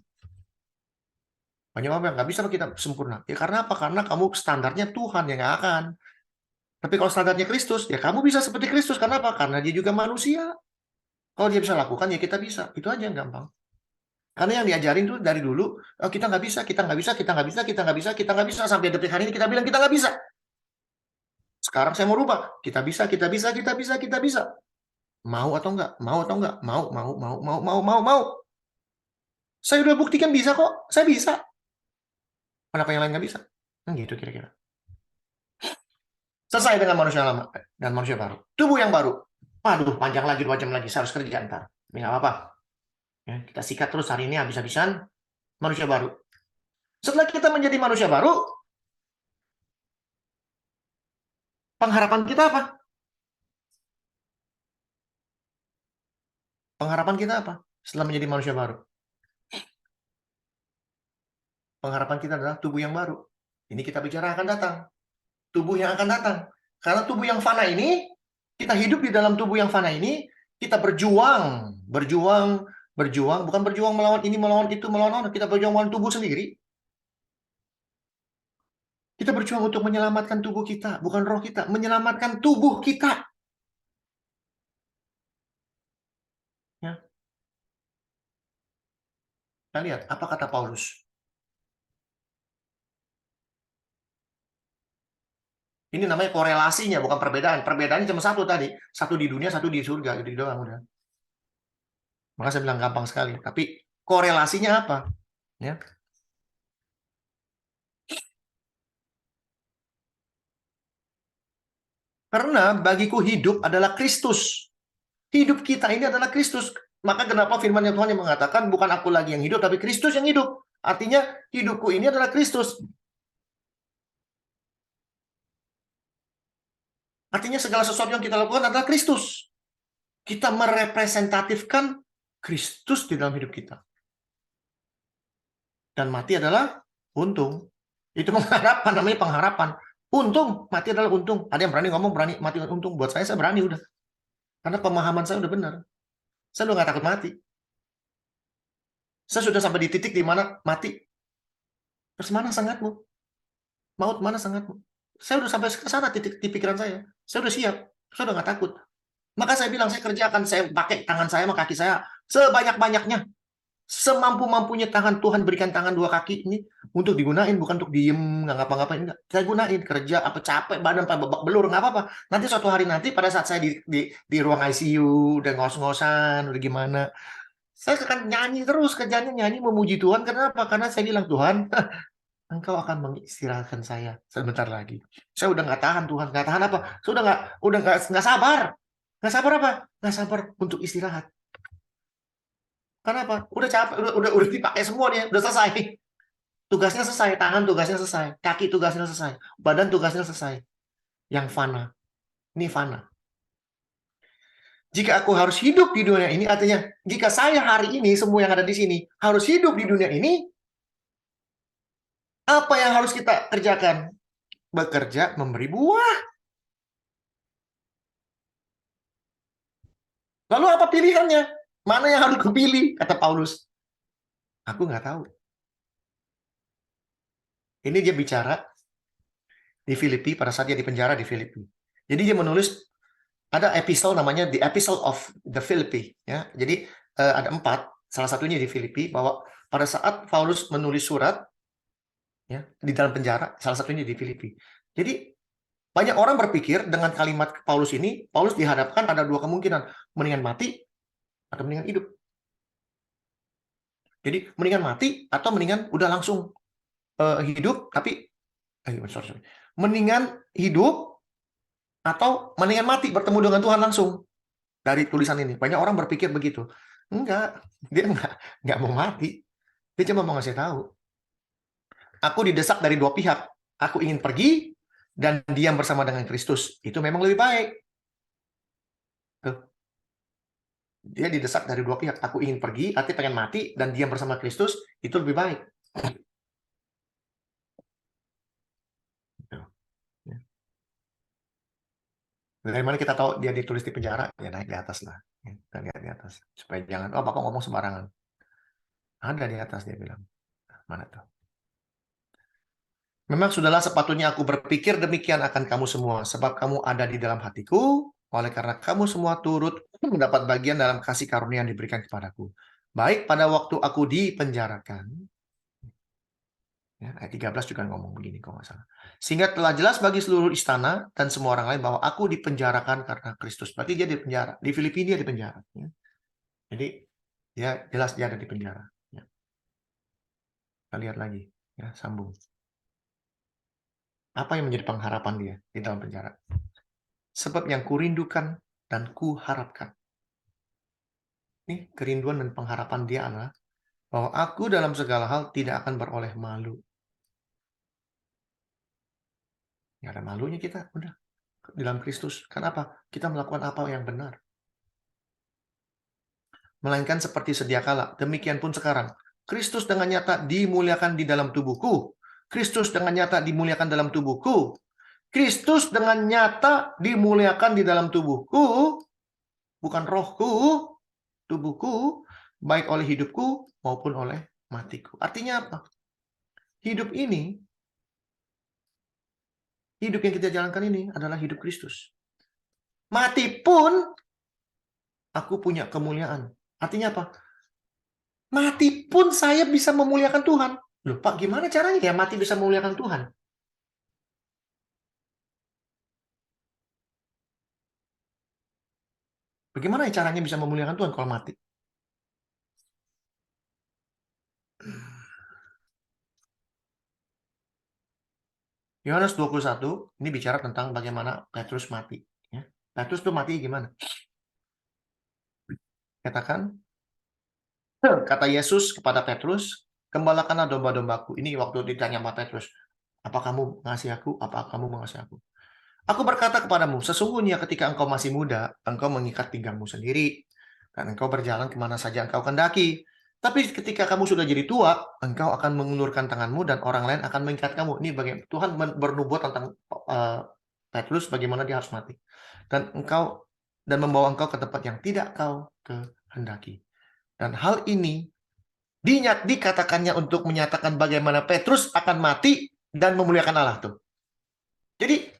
Banyak orang yang nggak bisa kita sempurna. Ya karena apa? Karena kamu standarnya Tuhan yang nggak akan. Tapi kalau standarnya Kristus, ya kamu bisa seperti Kristus. Karena apa? Karena dia juga manusia. Kalau dia bisa lakukan, ya kita bisa. Itu aja yang gampang. Karena yang diajarin tuh dari dulu, oh, kita nggak bisa, kita nggak bisa, kita nggak bisa, kita nggak bisa, kita nggak bisa. Sampai detik hari ini kita bilang kita nggak bisa. Sekarang saya mau rubah. Kita bisa, kita bisa, kita bisa, kita bisa. Mau atau enggak? Mau atau enggak? Mau. Saya udah buktikan bisa kok. Saya bisa. Kenapa yang lain nggak bisa? Gitu kira-kira. Selesai dengan manusia lama dan manusia baru. Tubuh yang baru. Waduh, panjang lagi, 2 jam lagi. Saya harus kerja ntar. Ini nggak apa-apa. Ya, kita sikat terus hari ini habis-habisan. Manusia baru. Setelah kita menjadi manusia baru, pengharapan kita apa? Pengharapan kita apa? Setelah menjadi manusia baru. Pengharapan kita adalah tubuh yang baru. Ini kita bicara akan datang. Tubuh yang akan datang. Karena tubuh yang fana ini, kita hidup di dalam tubuh yang fana ini, kita berjuang, bukan berjuang melawan ini, melawan itu, melawan orang. Kita berjuang melawan tubuh sendiri. Kita berjuang untuk menyelamatkan tubuh kita, bukan roh kita, menyelamatkan tubuh kita. Ya. Kita lihat apa kata Paulus. Ini namanya korelasinya, bukan perbedaan. Perbedaannya cuma satu tadi. Satu di dunia, satu di surga. Gitu doang udah. Maka saya bilang gampang sekali. Tapi korelasinya apa? Ya. Karena bagiku hidup adalah Kristus. Hidup kita ini adalah Kristus. Maka kenapa firman Tuhan yang mengatakan bukan aku lagi yang hidup, tapi Kristus yang hidup. Artinya hidupku ini adalah Kristus. Artinya segala sesuatu yang kita lakukan adalah Kristus. Kita merepresentatifkan Kristus di dalam hidup kita. Dan mati adalah untung. Itu pengharapan, namanya pengharapan. Untung, mati adalah untung. Ada yang berani ngomong, berani mati untung. Buat saya berani udah. Karena pemahaman saya udah benar. Saya udah nggak takut mati. Saya sudah sampai di titik di mana mati. Terus mana sangatmu? Maut mana sangatmu? Saya udah sampai ke sana titik di pikiran saya. Saya udah siap. Saya udah nggak takut. Maka saya bilang, saya kerjakan, saya pakai tangan saya sama kaki saya sebanyak-banyaknya. Semampu-mampunya tangan Tuhan berikan tangan 2 kaki ini untuk digunain, bukan untuk diem, nggak ngapa-ngapain. Enggak. Saya gunain, kerja, apa capek, badan babak belur, nggak apa-apa. Nanti suatu hari nanti pada saat saya di ruang ICU, udah ngos-ngosan, udah gimana, saya akan nyanyi terus, kerjanya nyanyi memuji Tuhan. Kenapa? Karena saya bilang, Tuhan, Engkau akan mengistirahatkan saya sebentar lagi. Saya udah nggak tahan, Tuhan. Nggak tahan apa? Saya udah nggak sabar. Nggak sabar apa? Nggak sabar untuk istirahat. Kenapa? Udah capek, udah dipakai semua nih, udah selesai. Tugasnya selesai, tangan tugasnya selesai, kaki tugasnya selesai, badan tugasnya selesai. Yang fana. Ini fana. Jika aku harus hidup di dunia ini, artinya jika saya hari ini, semua yang ada di sini, harus hidup di dunia ini, apa yang harus kita kerjakan? bekerja, memberi buah. Lalu apa pilihannya? Mana yang harus kupilih? Kata Paulus. Aku nggak tahu. Ini dia bicara di Filipi pada saat dia di penjara di Filipi. Jadi dia menulis, ada episode namanya The Epistle of the Philippi. Ya. Jadi ada 4, salah satunya di Filipi, bahwa pada saat Paulus menulis surat ya, di dalam penjara, salah satunya di Filipi. Jadi banyak orang berpikir dengan kalimat Paulus ini, Paulus dihadapkan ada 2 kemungkinan, mendingan mati atau mendingan hidup. Jadi mendingan mati atau mendingan udah langsung hidup, tapi sorry. Mendingan hidup atau mendingan mati bertemu dengan Tuhan langsung. Dari tulisan ini banyak orang berpikir begitu. Enggak, dia enggak mau mati. Dia cuma mau ngasih tahu. Aku didesak dari 2 pihak. Aku ingin pergi dan diam bersama dengan Kristus. Itu memang lebih baik. Tuh. Dia didesak dari 2 pihak. Aku ingin pergi, artinya pengen mati dan diam bersama Kristus, itu lebih baik. Dari mana kita tahu dia ditulis di penjara? Ya naik di atas lah. Kita lihat di atas. Supaya jangan, oh Bapak ngomong sembarangan. Ada di atas dia bilang. Mana tuh? Memang sudahlah sepatutnya aku berpikir demikian akan kamu semua. Sebab kamu ada di dalam hatiku. Oleh karena kamu semua turut mendapat bagian dalam kasih karunia yang diberikan kepadaku. Baik pada waktu aku dipenjarakan. Ya, ayat 13 juga ngomong begini kalau nggak salah. Sehingga telah jelas bagi seluruh istana dan semua orang lain bahwa aku dipenjarakan karena Kristus. Berarti dia di penjara. Di Filipina dia di penjara. Ya. Jadi ya jelas dia ada di penjara. Ya. Kita lihat lagi. Ya, sambung. Apa yang menjadi pengharapan dia di dalam penjara? Sebab yang kurindukan dan kuharapkan. Ini kerinduan dan pengharapan dia adalah bahwa aku dalam segala hal tidak akan beroleh malu. Nggak ada malunya kita, udah. Di dalam Kristus. Kenapa? Kita melakukan apa yang benar. Melainkan seperti sedia kala. Demikian pun sekarang. Kristus dengan nyata dimuliakan di dalam tubuhku. Kristus dengan nyata dimuliakan dalam tubuhku. Kristus dengan nyata dimuliakan di dalam tubuhku. Bukan rohku, tubuhku, baik oleh hidupku maupun oleh matiku. Artinya apa? Hidup ini, hidup yang kita jalankan ini adalah hidup Kristus. Mati pun aku punya kemuliaan. Artinya apa? Mati pun saya bisa memuliakan Tuhan. Loh Pak, gimana caranya ya mati bisa memuliakan Tuhan? Bagaimana caranya bisa memuliakan Tuhan kalau mati? Yohanes 21, ini bicara tentang bagaimana Petrus mati. Ya. Petrus tuh mati gimana? Katakan, kata Yesus kepada Petrus, gembalakanlah domba-dombaku. Ini waktu ditanya sama Petrus, apa kamu mengasihi aku? Apa kamu mengasihi aku? Aku berkata kepadamu, sesungguhnya ketika engkau masih muda, engkau mengikat pinggangmu sendiri, dan engkau berjalan kemana saja engkau kendaki. Tapi ketika kamu sudah jadi tua, engkau akan mengulurkan tanganmu dan orang lain akan mengikat kamu. Ini bagaimana Tuhan bernubuat tentang Petrus, bagaimana dia harus mati. Dan membawa engkau ke tempat yang tidak kau kehendaki. Dan hal ini dikatakannya untuk menyatakan bagaimana Petrus akan mati dan memuliakan Allah tuh. Jadi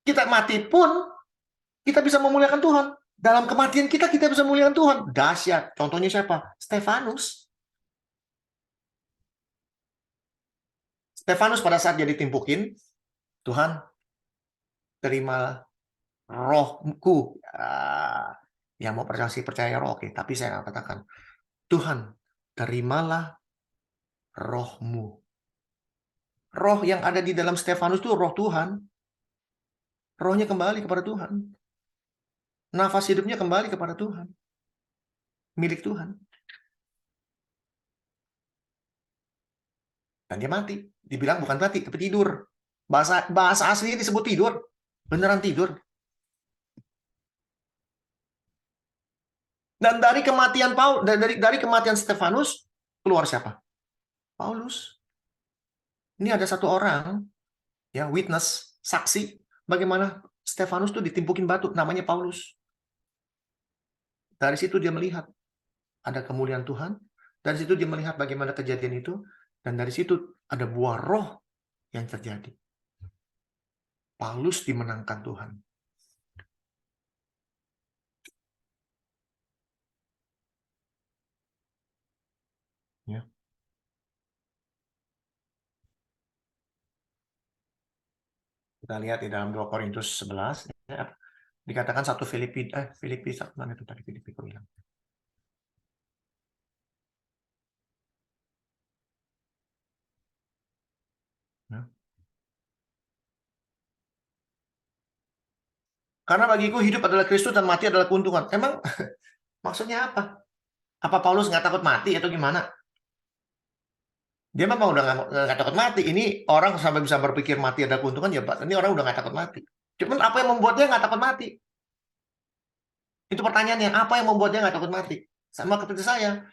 kita mati pun kita bisa memuliakan Tuhan. Dalam kematian kita bisa memuliakan Tuhan. Dahsyat. Contohnya siapa? Stefanus. Stefanus pada saat dia ditimpukin, Tuhan, terimalah rohku. Yang mau percaya roh, oke. Tapi saya akan katakan, Tuhan, terimalah rohmu. Roh yang ada di dalam Stefanus itu roh Tuhan. Rohnya kembali kepada Tuhan. Nafas hidupnya kembali kepada Tuhan. Milik Tuhan. Dan dia mati. Dibilang bukan mati, tapi tidur. Bahasa aslinya disebut tidur. Beneran tidur. Dan dari kematian dari kematian Stefanus, keluar siapa? Paulus. Ini ada satu orang ya, witness, saksi bagaimana Stefanus tuh ditimpukin batu, namanya Paulus. Dari situ dia melihat ada kemuliaan Tuhan, dari situ dia melihat bagaimana kejadian itu, dan dari situ ada buah roh yang terjadi. Paulus dimenangkan Tuhan. Ya. Kita lihat di dalam 2 Korintus 11, ya, dikatakan 1 Filipi, mana itu tadi Filipi aku bilang. Ya. Karena bagiku hidup adalah Kristus dan mati adalah keuntungan. Emang maksudnya apa? Apa Paulus nggak takut mati atau gimana? Dia memang udah nggak takut mati. Ini orang sampai bisa berpikir mati ada keuntungan, ya Pak. Ini orang udah nggak takut mati. Cuman apa yang membuat dia nggak takut mati? Itu pertanyaannya. Apa yang membuat dia nggak takut mati? Sama seperti saya.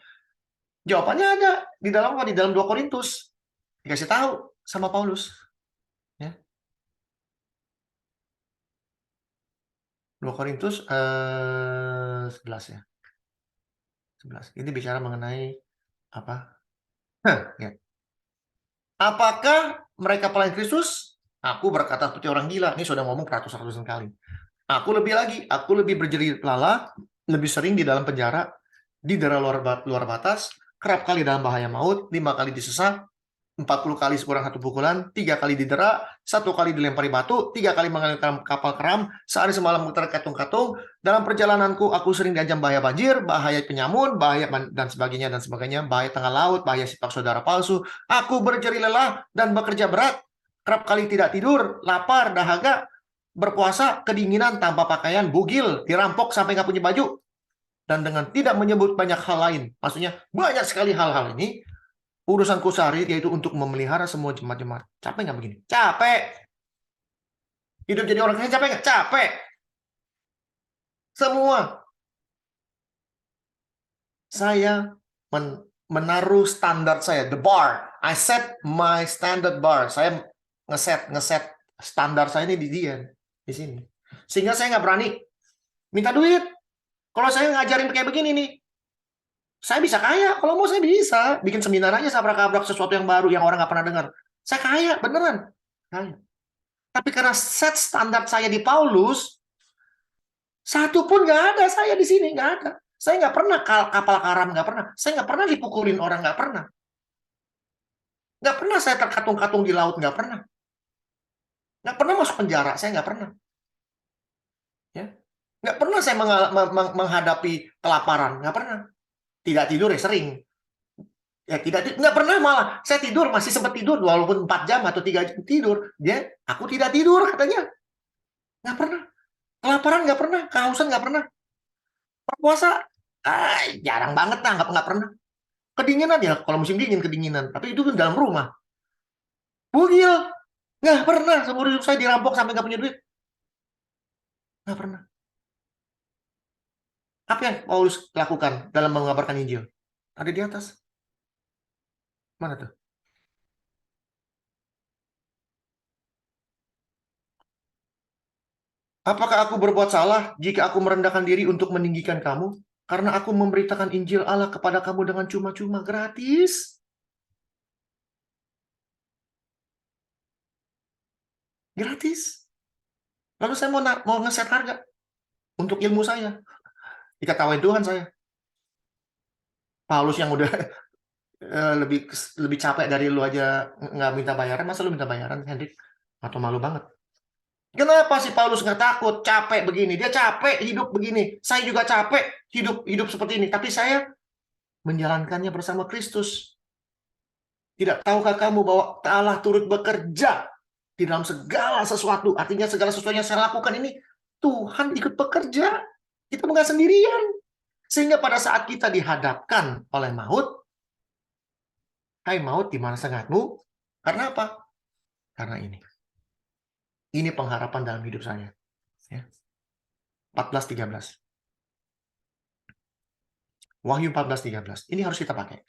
Jawabannya ada di dalam 2 Korintus. Dikasih tahu sama Paulus. Ya. 2 Korintus 11 ya. 11. Ini bicara mengenai apa? Ya. Apakah mereka pelayan Kristus? Aku berkata seperti orang gila. Ini sudah ngomong ratusan kali. Aku lebih berjeri lala, lebih sering di dalam penjara, didera luar batas, kerap kali dalam bahaya maut, 5 kali disesat, 40 kali sekurang 1 pukulan, 3 kali didera, 1 kali dilempari batu, 3 kali mengalami kapal keram, sehari semalam terkatung-katung. Dalam perjalananku aku sering diancam bahaya banjir, bahaya penyamun, bahaya dan sebagainya, bahaya tengah laut, bahaya sipak saudara palsu. Aku berjeri lelah dan bekerja berat, kerap kali tidak tidur, lapar, dahaga, berpuasa, kedinginan, tanpa pakaian, bugil, dirampok sampai nggak punya baju, dan dengan tidak menyebut banyak hal lain. Maksudnya banyak sekali hal-hal ini. Urusanku sehari yaitu untuk memelihara semua jemaat-jemaat. Capek nggak begini? Capek. Hidup jadi orang kaya capek nggak? Capek. Semua. Saya menaruh standar saya, the bar. I set my standard bar. Saya ngeset standar saya ini di sini. Sehingga saya nggak berani minta duit. Kalau saya ngajarin kayak begini nih, saya bisa kaya. Kalau mau saya bisa bikin seminar aja, sabrak-abrak sesuatu yang baru yang orang nggak pernah dengar. Saya kaya, beneran. Kaya. Tapi karena set standar saya di Paulus, satu pun nggak ada saya di sini, nggak ada. Saya nggak pernah kapal karam, nggak pernah. Saya nggak pernah dipukulin orang, nggak pernah. Nggak pernah saya terkatung-katung di laut, nggak pernah. Nggak pernah masuk penjara, saya nggak pernah. Ya, nggak pernah saya menghadapi kelaparan, nggak pernah. Tidak tidur ya sering. Ya nggak pernah, malah saya tidur masih sempat tidur walaupun 4 jam atau 3 jam tidur. Aku tidak tidur katanya. Nggak pernah. Kelaparan nggak pernah, kehausan nggak pernah. Berpuasa jarang banget lah, nggak pernah. Kedinginan ya, kalau musim dingin kedinginan, tapi itu dalam rumah. Bugil, nggak pernah. Seumur hidup saya dirampok sampai nggak punya duit. Nggak pernah. Apa yang Paulus lakukan dalam mengabarkan Injil? Ada di atas. Mana tuh? Apakah aku berbuat salah jika aku merendahkan diri untuk meninggikan kamu? Karena aku memberitakan Injil Allah kepada kamu dengan cuma-cuma, gratis. Gratis. Lalu saya mau ngeset harga untuk ilmu saya. Diketawain Tuhan saya. Paulus yang udah lebih capek dari lu aja nggak minta bayaran, masa lu minta bayaran, Hendrik? Atau malu banget? Kenapa sih Paulus nggak takut? Capek begini, dia capek hidup begini. Saya juga capek hidup seperti ini, tapi saya menjalankannya bersama Kristus. Tidak tahukah kamu bahwa Allah turut bekerja di dalam segala sesuatu? Artinya segala sesuatu yang saya lakukan ini Tuhan ikut bekerja. Kita bukan sendirian. Sehingga pada saat kita dihadapkan oleh maut, hai maut, di mana sengatmu? Karena apa? Karena ini. Ini pengharapan dalam hidup saya. Ya. 14:13. Wahyu 14:13. Ini harus kita pakai.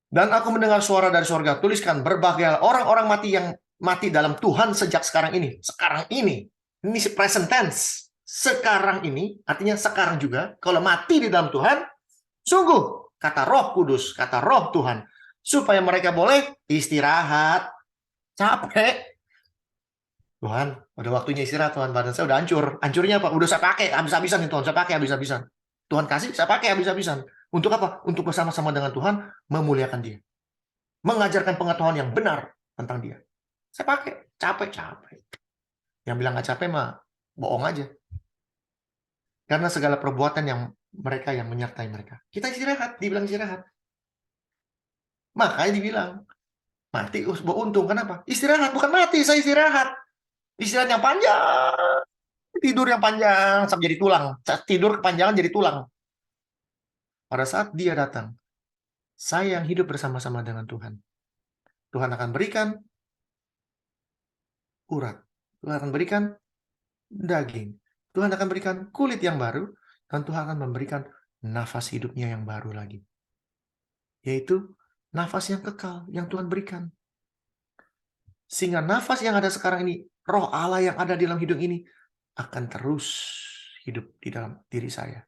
Dan aku mendengar suara dari surga, tuliskan, berbahagialah orang-orang mati yang mati dalam Tuhan sejak sekarang ini. Sekarang ini. Ini present tense. Sekarang ini, artinya sekarang juga. Kalau mati di dalam Tuhan, sungguh, kata Roh Kudus, kata Roh Tuhan, supaya mereka boleh istirahat. Capek. Tuhan, udah waktunya istirahat, Tuhan. Badan saya udah hancur. Hancurnya apa? Udah saya pakai habis-habisan nih, Tuhan. Saya pakai habis-habisan. Tuhan kasih, saya pakai habis-habisan. Untuk apa? Untuk bersama-sama dengan Tuhan, memuliakan Dia. Mengajarkan pengetahuan yang benar tentang Dia. Saya pakai. Capek-capek. Yang bilang nggak capek mah bohong aja. Karena segala perbuatan yang mereka yang menyertai mereka. Kita istirahat, dibilang istirahat. Makanya dibilang, mati untung. Kenapa? Istirahat, bukan mati, saya istirahat. Istirahat yang panjang. Tidur yang panjang sampai jadi tulang. Tidur kepanjangan jadi tulang. Pada saat Dia datang, saya yang hidup bersama-sama dengan Tuhan. Tuhan akan berikan urat. Tuhan akan berikan daging. Tuhan akan berikan kulit yang baru. Dan Tuhan akan memberikan nafas hidupnya yang baru lagi. Yaitu nafas yang kekal yang Tuhan berikan. Sehingga nafas yang ada sekarang ini, Roh Allah yang ada di dalam hidup ini, akan terus hidup di dalam diri saya.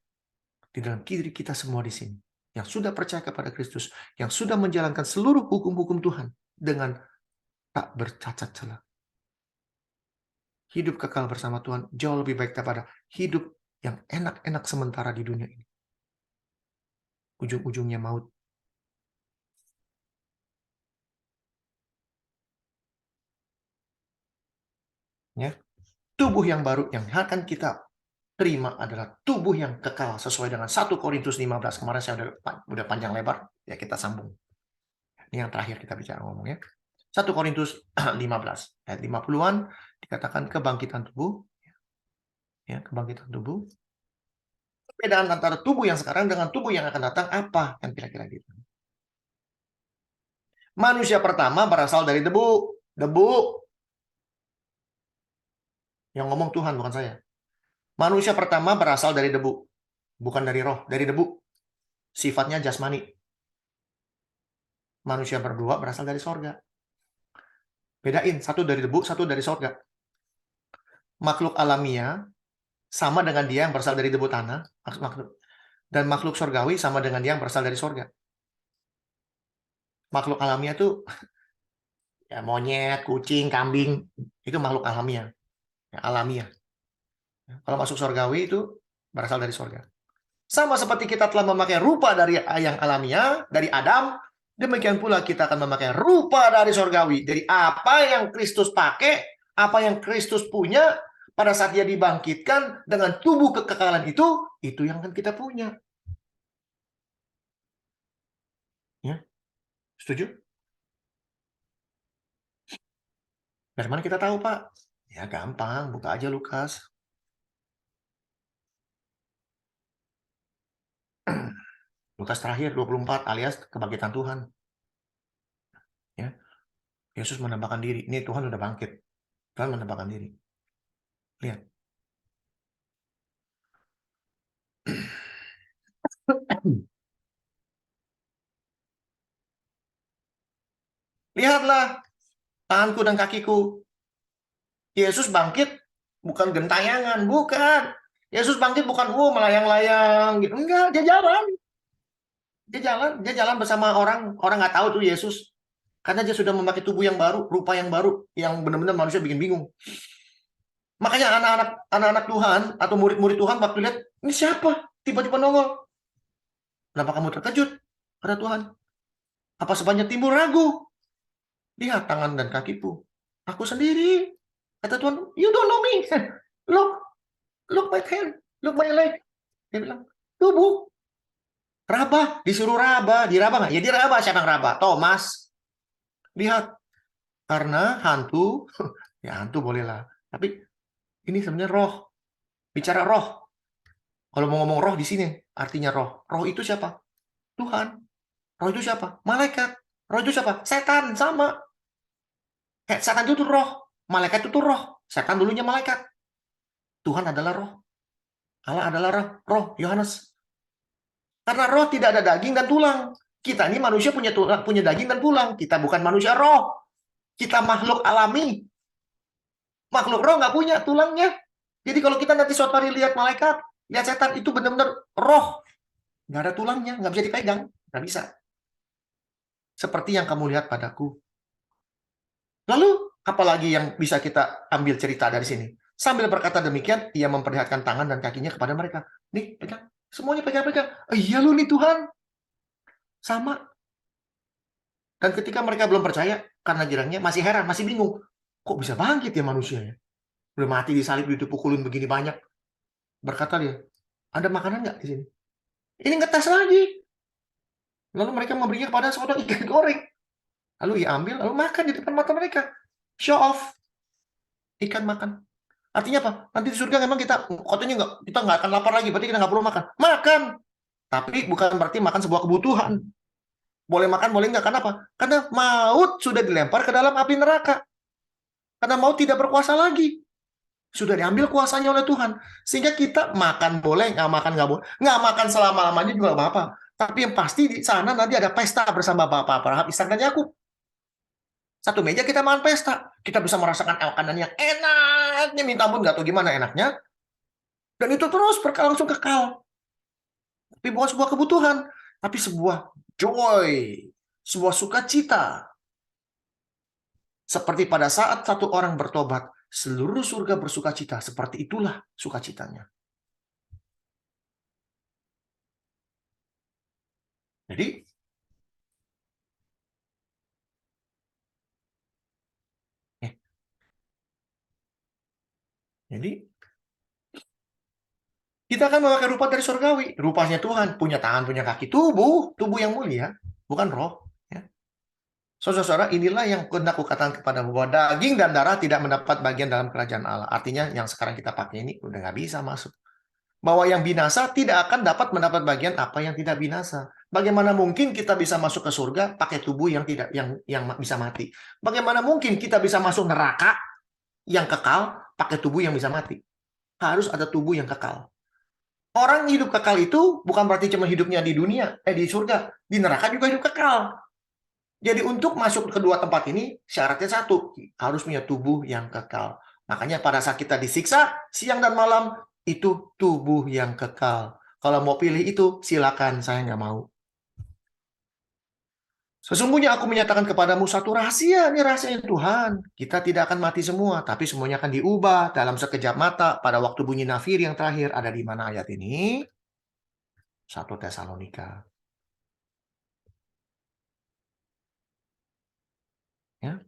Di dalam diri kita semua di sini. Yang sudah percaya kepada Kristus. Yang sudah menjalankan seluruh hukum-hukum Tuhan. Dengan tak bercacat celah. Hidup kekal bersama Tuhan jauh lebih baik daripada hidup yang enak-enak sementara di dunia ini. Ujung-ujungnya maut. Ya. Tubuh yang baru yang akan kita terima adalah tubuh yang kekal sesuai dengan 1 Korintus 15. Kemarin saya udah panjang lebar, ya kita sambung. Ini yang terakhir kita bicara ngomongnya. 1 Korintus 15 ayat 50-an dikatakan kebangkitan tubuh. Ya, kebangkitan tubuh. Perbedaan antara tubuh yang sekarang dengan tubuh yang akan datang apa yang kira-kira gitu. Manusia pertama berasal dari debu. Debu. Yang ngomong Tuhan, bukan saya. Manusia pertama berasal dari debu. Bukan dari roh, dari debu. Sifatnya jasmani. Manusia berdua berasal dari sorga. Bedain, satu dari debu, satu dari sorga. Makhluk alamiah sama dengan dia yang berasal dari debu tanah. Dan makhluk sorgawi sama dengan dia yang berasal dari sorga. Makhluk alamiah itu ya, monyet, kucing, kambing. Itu makhluk alamiah. Ya, alamiah. Kalau masuk sorgawi itu berasal dari sorga. Sama seperti kita telah memakai rupa dari yang alamiah, dari Adam, demikian pula kita akan memakai rupa dari sorgawi. Dari apa yang Kristus pakai, apa yang Kristus punya, pada saat dia dibangkitkan dengan tubuh kekekalan itu yang akan kita punya. Ya, setuju? Dari mana kita tahu, Pak? Ya gampang, buka aja Lukas. Lukas terakhir 24 alias kebangkitan Tuhan. Ya. Yesus menambahkan diri. Ini Tuhan udah bangkit. Tuhan menambahkan diri. Lihat. Lihatlah tanganku dan kakiku. Yesus bangkit bukan gentayangan, bukan. Yesus bangkit bukan melayang-layang gitu. Enggak, dia jalan. Dia jalan bersama orang nggak tahu tuh Yesus. Karena dia sudah memakai tubuh yang baru, rupa yang baru, yang benar-benar manusia bikin bingung. Makanya anak-anak Tuhan atau murid-murid Tuhan waktu lihat, ini siapa? Tiba-tiba nongol. Kenapa kamu terkejut? Kata Tuhan. Apa sebabnya timbul ragu? Lihat tangan dan kakiku. Aku sendiri. Kata Tuhan, you don't know me. Look my hand. Look my leg. Dia bilang, tubuh. Raba. Disuruh raba. Diraba nggak? Ya diraba. Siapa yang raba? Thomas. Lihat. Karena hantu. Ya hantu bolehlah. Tapi ini sebenarnya roh. Bicara roh. Kalau mau ngomong roh di sini. Artinya roh. Roh itu siapa? Tuhan. Roh itu siapa? Malaikat. Roh itu siapa? Setan. Sama. Setan itu tuh roh. Malaikat itu tuh roh. Setan dulunya malaikat. Tuhan adalah roh. Allah adalah roh. Yohanes. Karena roh tidak ada daging dan tulang. Kita ini manusia punya daging dan tulang. Kita bukan manusia roh. Kita makhluk alami. Makhluk roh nggak punya tulangnya. Jadi kalau kita nanti suatu hari lihat malaikat, lihat setan, itu benar-benar roh. Nggak ada tulangnya, nggak bisa dipegang. Nggak bisa. Seperti yang kamu lihat padaku. Lalu, apalagi yang bisa kita ambil cerita dari sini? Sambil berkata demikian, ia memperlihatkan tangan dan kakinya kepada mereka. Nih, pegang. Semuanya pegang-pegang. Iya lu nih Tuhan. Sama. Dan ketika mereka belum percaya, karena girangnya masih heran, masih bingung. Kok bisa bangkit ya manusianya? Udah mati disalib, dipukulin begini banyak. Berkata dia, ada makanan nggak di sini? Ini ngetes lagi. Lalu mereka memberinya kepada seorang ikan goreng. Lalu ia ambil, lalu makan di depan mata mereka. Show off. Ikan makan. Artinya apa? Nanti di surga memang kita nggak akan lapar lagi, berarti kita nggak perlu makan. Makan. Tapi bukan berarti makan sebuah kebutuhan. Boleh makan, boleh nggak. Kenapa? Karena maut sudah dilempar ke dalam api neraka. Karena maut tidak berkuasa lagi. Sudah diambil kuasanya oleh Tuhan. Sehingga kita makan boleh, nggak makan nggak boleh. Nggak makan selama-lamanya juga nggak apa-apa. Tapi yang pasti di sana nanti ada pesta bersama Bapak Abraham, Ishak dan Yakub. Satu meja kita makan pesta. Kita bisa merasakan makanan yang enaknya, minta ampun, nggak tahu gimana enaknya. Dan itu terus langsung kekal. Tapi bukan sebuah kebutuhan, tapi sebuah joy, sebuah sukacita. Seperti pada saat satu orang bertobat, seluruh surga bersukacita. Seperti itulah sukacitanya. Jadi kita akan memakai rupa dari surgawi. Rupanya Tuhan, punya tangan, punya kaki, tubuh yang mulia, bukan roh. Ya. Saudara-saudara, inilah yang hendak kukatakan kepadamu, bahwa daging dan darah tidak mendapat bagian dalam kerajaan Allah. Artinya yang sekarang kita pakai ini udah nggak bisa masuk. Bahwa yang binasa tidak akan dapat mendapat bagian apa yang tidak binasa. Bagaimana mungkin kita bisa masuk ke surga pakai tubuh yang tidak yang bisa mati? Bagaimana mungkin kita bisa masuk neraka yang kekal pakai tubuh yang bisa mati? Harus ada tubuh yang kekal. Orang hidup kekal itu bukan berarti cuma hidupnya di dunia, di surga. Di neraka juga hidup kekal. Jadi untuk masuk ke kedua tempat ini, syaratnya satu, harus punya tubuh yang kekal. Makanya pada saat kita disiksa, siang dan malam, itu tubuh yang kekal. Kalau mau pilih itu, silakan, saya nggak mau. Sesungguhnya aku menyatakan kepadamu satu rahasia, ini rahasia Tuhan. Kita tidak akan mati semua, tapi semuanya akan diubah dalam sekejap mata pada waktu bunyi nafir yang terakhir. Ada di mana ayat ini? 1 Tesalonika. Ya.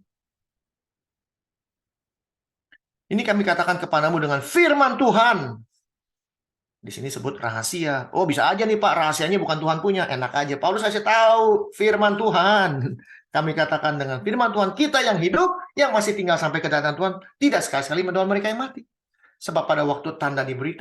Ini kami katakan kepadamu dengan firman Tuhan. Di sini sebut rahasia. Oh, bisa aja nih Pak, rahasianya bukan Tuhan punya. Enak aja. Paulus kasih tahu firman Tuhan. Kami katakan dengan firman Tuhan, kita yang hidup, yang masih tinggal sampai kedatangan Tuhan, tidak sekali-sekali mendoakan mereka yang mati. Sebab pada waktu tanda diberi,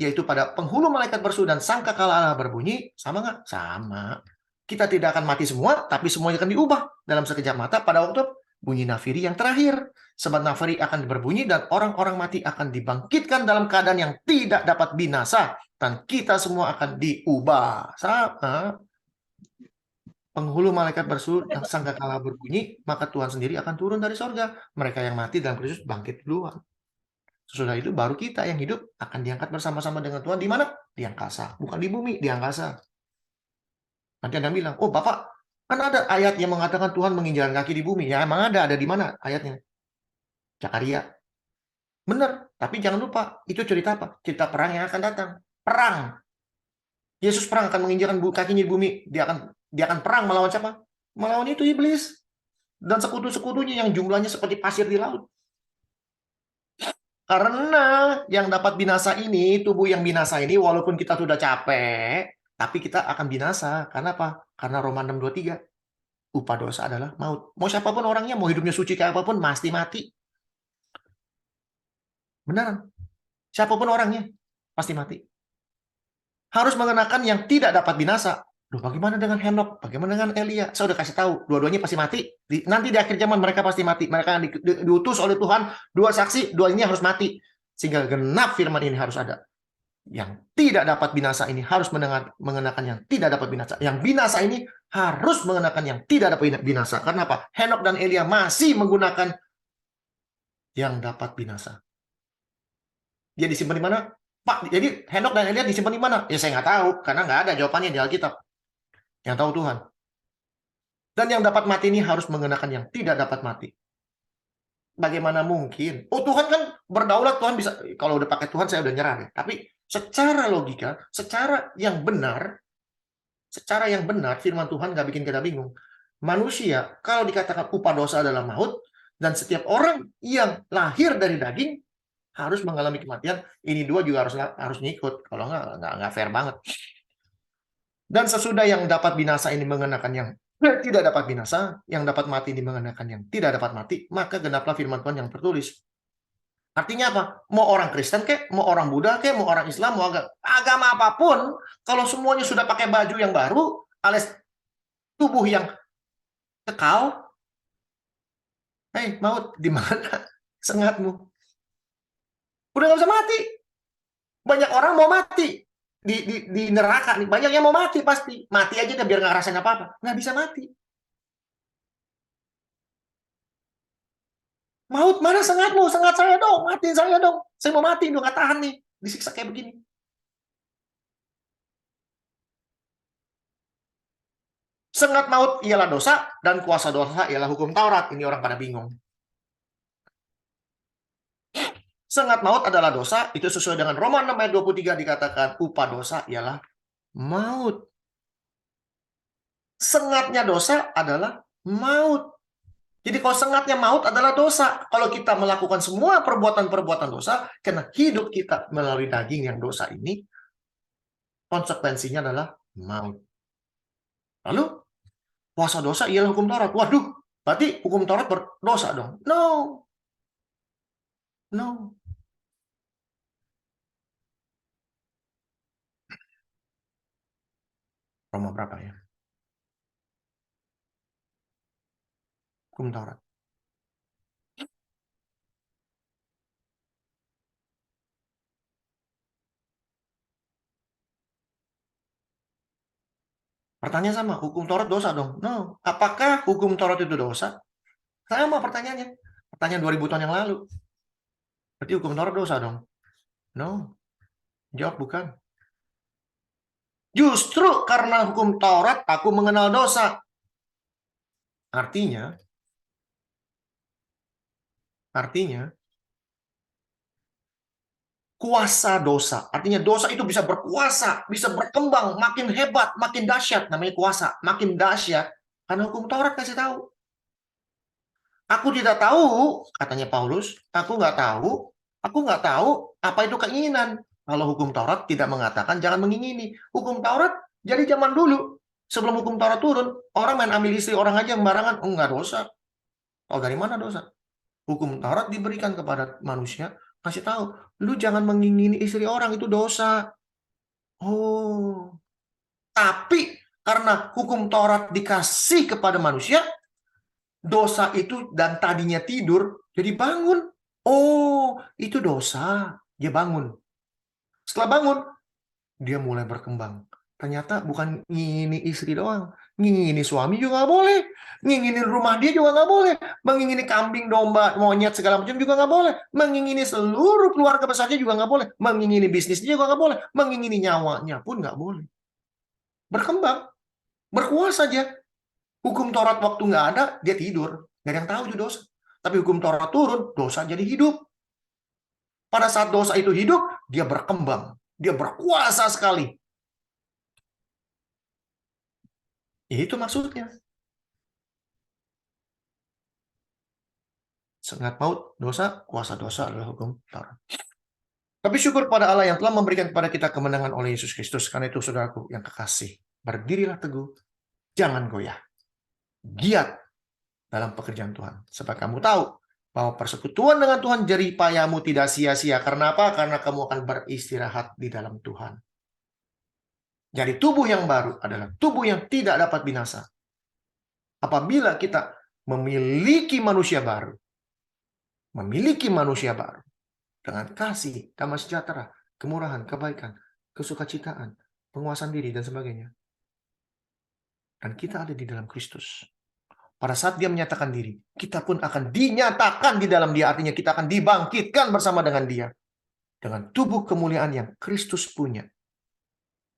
yaitu pada penghulu malaikat bersu dan sangkakala Allah berbunyi, sama nggak? Sama. Kita tidak akan mati semua, tapi semuanya akan diubah dalam sekejap mata pada waktu bunyi nafiri yang terakhir. Sebab nafiri akan berbunyi dan orang-orang mati akan dibangkitkan dalam keadaan yang tidak dapat binasa. Dan kita semua akan diubah. Sama. Penghulu malaikat bersu dan sangkakala berbunyi, maka Tuhan sendiri akan turun dari sorga. Mereka yang mati dalam Kristus bangkit duluan. Sesudah itu baru kita yang hidup akan diangkat bersama-sama dengan Tuhan. Di mana? Di angkasa. Bukan di bumi, di angkasa. Nanti Anda bilang, oh Bapak, kan ada ayat yang mengatakan Tuhan menginjakan kaki di bumi. Ya emang ada di mana ayatnya? Zakaria. Benar, tapi jangan lupa, itu cerita apa? Cerita perang yang akan datang. Perang. Yesus perang akan menginjakan kakinya di bumi. Dia akan perang melawan siapa? Melawan itu iblis. Dan sekutu-sekutunya yang jumlahnya seperti pasir di laut. Karena yang dapat binasa ini, tubuh yang binasa ini, walaupun kita sudah capek, tapi kita akan binasa. Karena apa? Karena Roma 6:23. Upah dosa adalah maut. Mau siapapun orangnya, mau hidupnya suci kayak apapun, pasti mati. Benar. Siapapun orangnya, pasti mati. Harus mengenakan yang tidak dapat binasa. Loh, bagaimana dengan Henok? Bagaimana dengan Elia? Saya udah kasih tahu, dua-duanya pasti mati. Nanti di akhir zaman mereka pasti mati. Mereka yang diutus oleh Tuhan, dua saksi, dua ini harus mati. Sehingga genap firman ini harus ada. Yang tidak dapat binasa ini harus mengenakan yang tidak dapat binasa. Yang binasa ini harus mengenakan yang tidak dapat binasa. Karena apa? Henok dan Elia masih menggunakan yang dapat binasa. Dia disimpan di mana? Pak, jadi Henok dan Elia disimpan di mana? Ya saya nggak tahu, karena nggak ada jawabannya di Alkitab. Yang tahu Tuhan. Dan yang dapat mati ini harus mengenakan yang tidak dapat mati. Bagaimana mungkin? Oh, Tuhan kan berdaulat, Tuhan bisa. Kalau udah pakai Tuhan saya udah nyerah deh. Tapi secara logika, secara yang benar, firman Tuhan nggak bikin kita bingung. Manusia, kalau dikatakan upah dosa adalah maut, dan setiap orang yang lahir dari daging harus mengalami kematian, ini dua juga harus ngikut. Kalau nggak fair banget. Dan sesudah yang dapat binasa ini mengenakan yang tidak dapat binasa, yang dapat mati ini mengenakan yang tidak dapat mati, maka genaplah firman Tuhan yang tertulis. Artinya apa? Mau orang Kristen kek, mau orang Buddha kek, mau orang Islam, mau agama apapun, kalau semuanya sudah pakai baju yang baru, alias tubuh yang kekal, maut, di mana sengatmu? Udah nggak bisa mati. Banyak orang mau mati di neraka nih. Banyak yang mau mati pasti. Mati aja deh biar nggak ngerasain apa-apa. Nggak bisa mati. Maut, mana sengatmu? Sengat saya dong, matiin saya dong. Saya mau mati, udah nggak tahan nih. Disiksa kayak begini. Sengat maut ialah dosa, dan kuasa dosa ialah hukum Taurat. Ini orang pada bingung. Sengat maut adalah dosa, itu sesuai dengan Roma 6 ayat 23 dikatakan, upah dosa ialah maut. Sengatnya dosa adalah maut. Jadi kalau sengatnya maut adalah dosa. Kalau kita melakukan semua perbuatan-perbuatan dosa, karena hidup kita melalui daging yang dosa ini, konsekuensinya adalah maut. Lalu, puasa dosa ialah hukum Taurat. Waduh, berarti hukum Taurat berdosa dong? No. No. Roma berapa ya? Hukum Taurat. Pertanyaan sama, hukum Taurat dosa dong? No. Apakah hukum Taurat itu dosa? Sama pertanyaannya. Pertanyaan 2000 tahun yang lalu. Berarti hukum Taurat dosa dong? No. Jawab bukan. Justru karena hukum Taurat aku mengenal dosa. Artinya kuasa dosa. Artinya dosa itu bisa berkuasa, bisa berkembang, makin hebat, makin dahsyat. Namanya kuasa. Makin dahsyat karena hukum Taurat kasih tahu. Aku tidak tahu, katanya Paulus, aku nggak tahu apa itu keinginan. Kalau hukum Taurat tidak mengatakan jangan mengingini. Hukum Taurat jadi zaman dulu. Sebelum hukum Taurat turun, orang main ambil istri orang aja sembarangan. Enggak dosa. Oh, dari mana dosa? Hukum Taurat diberikan kepada manusia, kasih tahu, lu jangan mengingini istri orang, itu dosa. Oh. Tapi karena hukum Taurat dikasih kepada manusia, dosa itu dan tadinya tidur, jadi bangun. Oh, itu dosa. Dia bangun. Setelah bangun, dia mulai berkembang. Ternyata bukan ngingini istri doang. Ngingini suami juga nggak boleh. Ngingini rumah dia juga nggak boleh. Mengingini kambing, domba, monyet, segala macam juga nggak boleh. Mengingini seluruh keluarga besarnya juga nggak boleh. Mengingini bisnisnya juga nggak boleh. Mengingini nyawanya pun nggak boleh. Berkembang. Berkuasa aja. Hukum Taurat waktu nggak ada, dia tidur. Nggak ada yang tahu itu dosa. Tapi hukum Taurat turun, dosa jadi hidup. Pada saat dosa itu hidup, dia berkembang. Dia berkuasa sekali. Itu maksudnya. Sengat maut, dosa, kuasa dosa adalah hukum Taurat. Tapi syukur pada Allah yang telah memberikan kepada kita kemenangan oleh Yesus Kristus. Karena itu saudaraku yang kekasih, berdirilah teguh, jangan goyah. Giat dalam pekerjaan Tuhan. Sebab kamu tahu bahwa persekutuan dengan Tuhan jerih payahmu tidak sia-sia. Karena apa? Karena kamu akan beristirahat di dalam Tuhan. Jadi tubuh yang baru adalah tubuh yang tidak dapat binasa. Apabila kita memiliki manusia baru dengan kasih, damai sejahtera, kemurahan, kebaikan, kesukacitaan, penguasaan diri, dan sebagainya. Dan kita ada di dalam Kristus. Pada saat dia menyatakan diri, kita pun akan dinyatakan di dalam dia. Artinya kita akan dibangkitkan bersama dengan dia. Dengan tubuh kemuliaan yang Kristus punya.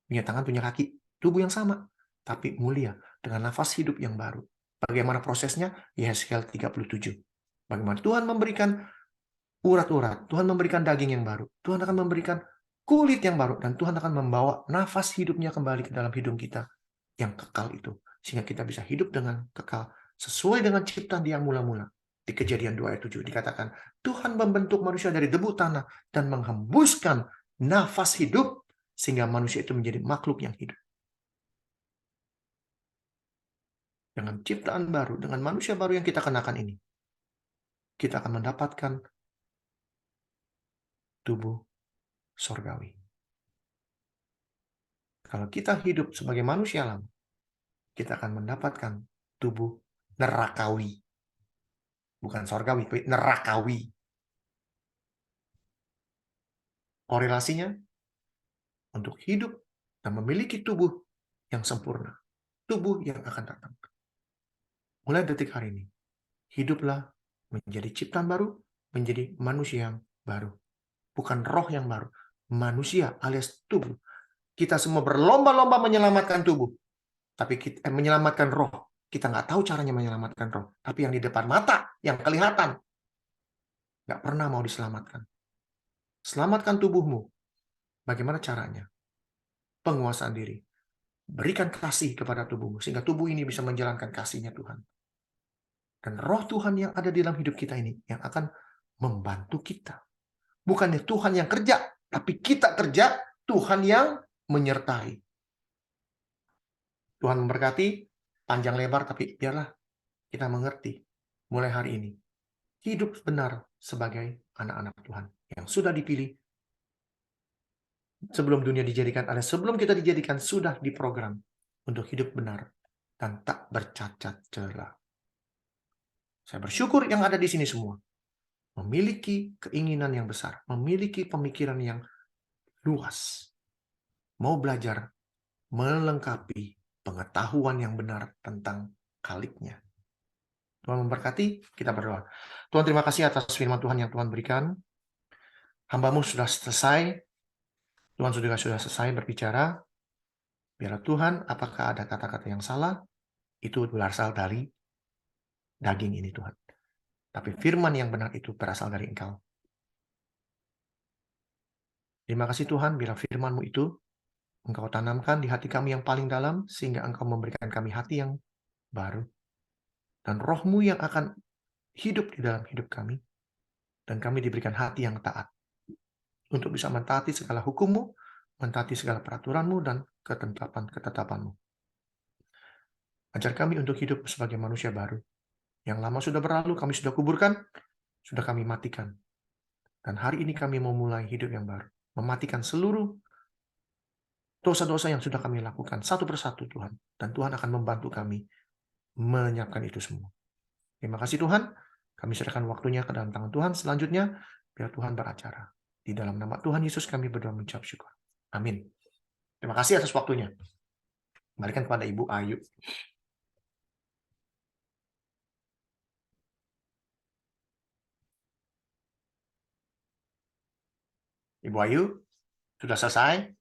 Punya tangan, punya kaki. Tubuh yang sama. Tapi mulia. Dengan nafas hidup yang baru. Bagaimana prosesnya? Yesaya 37. Bagaimana Tuhan memberikan urat-urat. Tuhan memberikan daging yang baru. Tuhan akan memberikan kulit yang baru. Dan Tuhan akan membawa nafas hidupnya kembali ke dalam hidup kita. Yang kekal itu. Sehingga kita bisa hidup dengan kekal. Sesuai dengan ciptaan dia mula-mula. Di Kejadian 2 ayat 7 dikatakan, Tuhan membentuk manusia dari debu tanah dan menghembuskan nafas hidup sehingga manusia itu menjadi makhluk yang hidup. Dengan ciptaan baru, dengan manusia baru yang kita kenakan ini, kita akan mendapatkan tubuh sorgawi. Kalau kita hidup sebagai manusia lama, kita akan mendapatkan tubuh nerakawi. Bukan sorgawi, tapi nerakawi. Korelasinya untuk hidup dan memiliki tubuh yang sempurna. Tubuh yang akan datang. Mulai detik hari ini, hiduplah menjadi ciptaan baru, menjadi manusia yang baru. Bukan roh yang baru. Manusia alias tubuh. Kita semua berlomba-lomba menyelamatkan tubuh. Tapi kita menyelamatkan roh. Kita nggak tahu caranya menyelamatkan roh. Tapi yang di depan mata, yang kelihatan, nggak pernah mau diselamatkan. Selamatkan tubuhmu. Bagaimana caranya? Penguasaan diri. Berikan kasih kepada tubuhmu. Sehingga tubuh ini bisa menjalankan kasihnya Tuhan. Dan roh Tuhan yang ada di dalam hidup kita ini, yang akan membantu kita. Bukannya Tuhan yang kerja, tapi kita kerja, Tuhan yang menyertai. Tuhan memberkati, panjang lebar, tapi biarlah kita mengerti mulai hari ini. Hidup benar sebagai anak-anak Tuhan yang sudah dipilih sebelum dunia dijadikan, ada sebelum kita dijadikan sudah diprogram untuk hidup benar dan tak bercacat celah. Saya bersyukur yang ada di sini semua memiliki keinginan yang besar, memiliki pemikiran yang luas, mau belajar melengkapi pengetahuan yang benar tentang kaliknya. Tuhan memberkati, kita berdoa. Tuhan, terima kasih atas firman Tuhan yang Tuhan berikan. Hamba-Mu sudah selesai. Tuhan sudah selesai berbicara. Biarlah Tuhan, apakah ada kata-kata yang salah, itu berasal dari daging ini Tuhan. Tapi firman yang benar itu berasal dari Engkau. Terima kasih Tuhan, bila firman-Mu itu Engkau tanamkan di hati kami yang paling dalam, sehingga Engkau memberikan kami hati yang baru. Dan roh-Mu yang akan hidup di dalam hidup kami. Dan kami diberikan hati yang taat. Untuk bisa mentaati segala hukum-Mu, mentaati segala peraturan-Mu, dan ketetapan-ketetapan-Mu. Ajar kami untuk hidup sebagai manusia baru. Yang lama sudah berlalu, kami sudah kuburkan, sudah kami matikan. Dan hari ini kami mau mulai hidup yang baru. Mematikan seluruh dosa-dosa yang sudah kami lakukan satu persatu Tuhan. Dan Tuhan akan membantu kami menyiapkan itu semua. Terima kasih Tuhan. Kami serahkan waktunya ke dalam tangan Tuhan. Selanjutnya, biar Tuhan beracara. Di dalam nama Tuhan Yesus kami berdoa mengucap syukur. Amin. Terima kasih atas waktunya. Kembalikan kepada Ibu Ayu. Ibu Ayu, sudah selesai?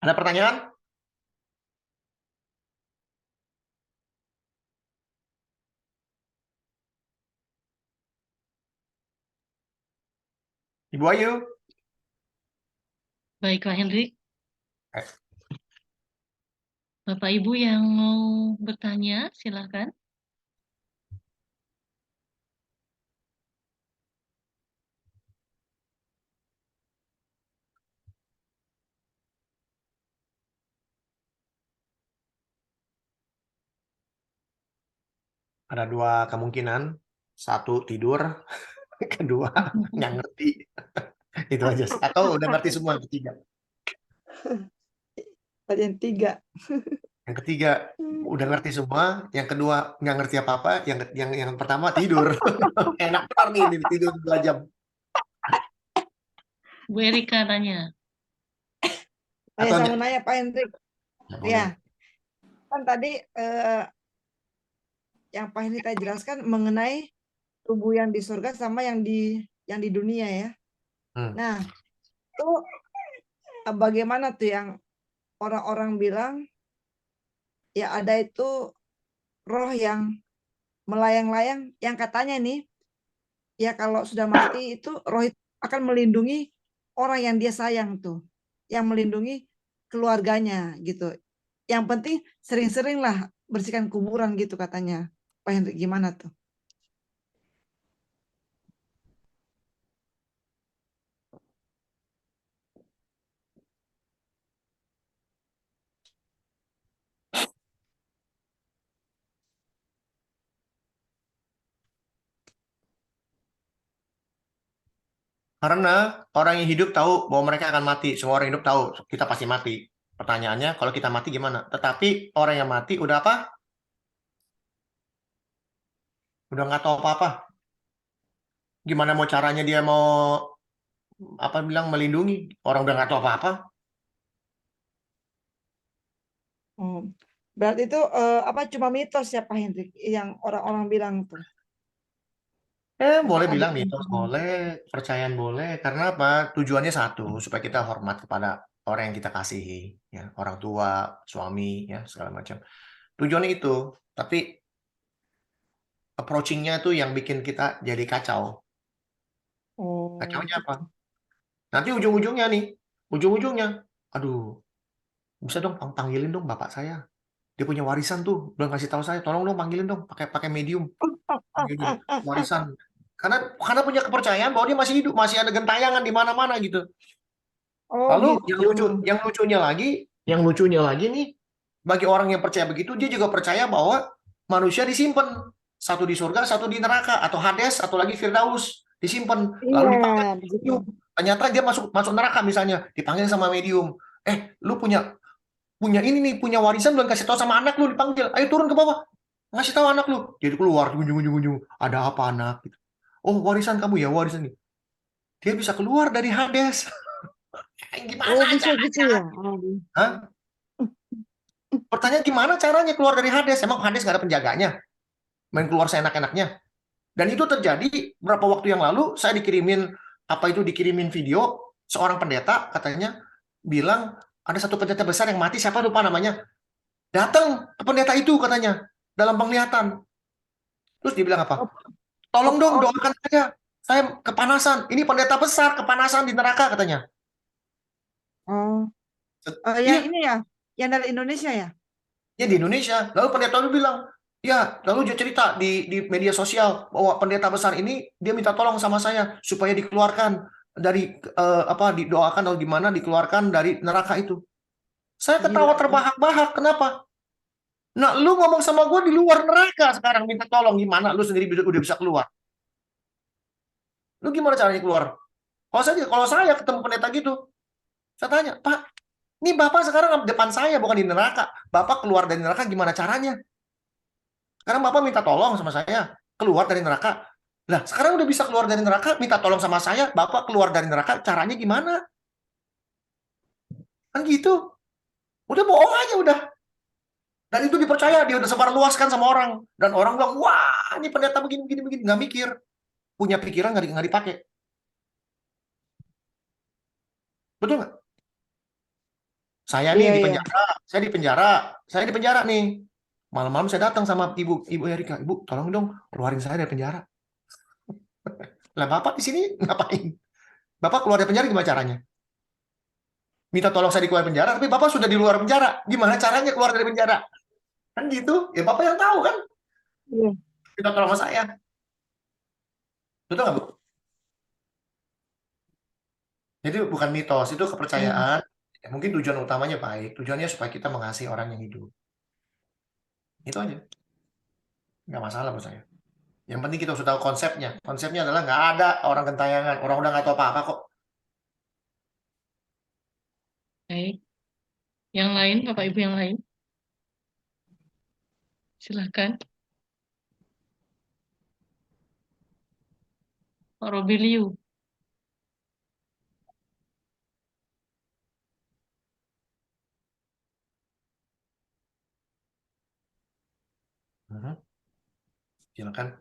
Ada pertanyaan? Ibu Ayu? Baiklah, Hendrik. Eh. Bapak Ibu yang mau bertanya, silakan. Ada dua kemungkinan. Satu, tidur. Kedua, nggak ngerti. Itu aja. Atau udah ngerti semua ketiga. Yang tiga. Yang ketiga udah ngerti semua, yang kedua nggak ngerti apa-apa, yang pertama tidur. Enak benar nih ini tidur 2 jam. Bu Erika tanya. Atau Saya mau nanya Pak Hendrik, ya, boleh. ya kan tadi yang Pak Hendrik tadi jelaskan mengenai tubuh yang di surga sama yang di dunia ya. Nah, itu bagaimana tuh yang orang-orang bilang ya ada itu roh yang melayang-layang yang katanya nih ya kalau sudah mati itu roh itu akan melindungi orang yang dia sayang tuh, yang melindungi keluarganya gitu. Yang penting sering-sering lah bersihkan kuburan gitu katanya. Pak Hendrik gimana tuh? Karena orang yang hidup tahu bahwa mereka akan mati. Semua orang hidup tahu kita pasti mati. Pertanyaannya, kalau kita mati gimana? Tetapi orang yang mati udah apa? Udah nggak tahu apa-apa. Gimana mau caranya dia mau apa bilang melindungi? Orang udah nggak tahu apa-apa. Berarti itu apa cuma mitos ya Pak Hendrik yang orang-orang bilang tuh. Boleh Ada bilang yang mitos, boleh, percayaan boleh. Karena apa? Tujuannya satu, supaya kita hormat kepada orang yang kita kasihi, ya, orang tua, suami, ya, segala macam. Tujuannya itu, tapi approaching-nya tuh yang bikin kita jadi kacau. Kacaunya apa? gitu. Nanti ujung-ujungnya, aduh, bisa dong panggilin dong bapak saya. Dia punya warisan tuh, belum kasih tahu saya. Tolong dong panggilin dong, pakai medium. Panggilin warisan. Karena punya kepercayaan bahwa dia masih hidup, masih ada gentayangan di mana-mana gitu. Lalu Gitu. yang lucunya lagi nih, bagi orang yang percaya begitu, dia juga percaya bahwa manusia disimpan. Satu di surga, satu di neraka, atau Hades, atau lagi Firdaus disimpan. Lalu dipanggil medium. Ternyata dia masuk neraka misalnya, dipanggil sama medium. Lu punya ini nih, punya warisan belum kasih tahu sama anak lu, dipanggil. Ayo turun ke bawah, ngasih tahu anak lu. Jadi keluar, ujung-ujung, ada apa anak? Oh, warisan kamu ya, warisan nih. Dia bisa keluar dari Hades. Gimana bisa gitu ya. Hah? Pertanyaan gimana caranya keluar dari Hades? Emang Hades nggak ada penjaganya? Main keluar seenak-enaknya. Dan itu terjadi beberapa waktu yang lalu, saya dikirimin video, seorang pendeta katanya bilang, ada satu pendeta besar yang mati, siapa lupa namanya. Datang ke pendeta itu katanya, dalam penglihatan. Terus dia bilang apa? Tolong dong doakan saya kepanasan. Ini pendeta besar, kepanasan di neraka katanya. Yang ini ya, yang dari Indonesia ya? Ya di Indonesia. Lalu pendeta itu bilang, ya, lalu dia cerita di media sosial bahwa pendeta besar ini dia minta tolong sama saya supaya dikeluarkan dari didoakan atau gimana dikeluarkan dari neraka itu. Saya ketawa terbahak-bahak. Kenapa? Nah, lu ngomong sama gue di luar neraka sekarang minta tolong, gimana lu sendiri udah bisa keluar? Lu gimana caranya keluar? Kalau saya ketemu pendeta gitu, saya tanya, Pak, ini Bapak sekarang depan saya bukan di neraka. Bapak keluar dari neraka gimana caranya? Sekarang Bapak minta tolong sama saya, keluar dari neraka. Lah, sekarang udah bisa keluar dari neraka, minta tolong sama saya, Bapak keluar dari neraka, caranya gimana? Kan gitu. Udah bohong aja udah. Dan itu dipercaya, dia udah sebar luaskan sama orang. Dan orang bilang, wah, ini pendeta begini. Nggak mikir. Punya pikiran nggak dipakai. Betul nggak? Saya nih di penjara, saya di penjara nih. Malam-malam saya datang sama ibu Erika, Ibu, tolong dong keluarin saya dari penjara. Lah Bapak di sini ngapain? Bapak keluar dari penjara gimana caranya? Minta tolong saya dikeluarin penjara, tapi Bapak sudah di luar penjara. Gimana caranya keluar dari penjara? Kan gitu. Ya Bapak yang tahu kan? Minta tolong sama saya. Betul nggak, Bu? Jadi bukan mitos, itu kepercayaan. Ya, mungkin tujuan utamanya baik. Tujuannya supaya kita mengasihi orang yang hidup. Itu aja. Nggak masalah buat saya. Yang penting kita sudah tahu konsepnya. Konsepnya adalah nggak ada orang gentayangan. Orang udah nggak tahu apa-apa kok. Baik. Yang lain, Bapak Ibu yang lain? Silakan. Pak Robiliu. Silakan.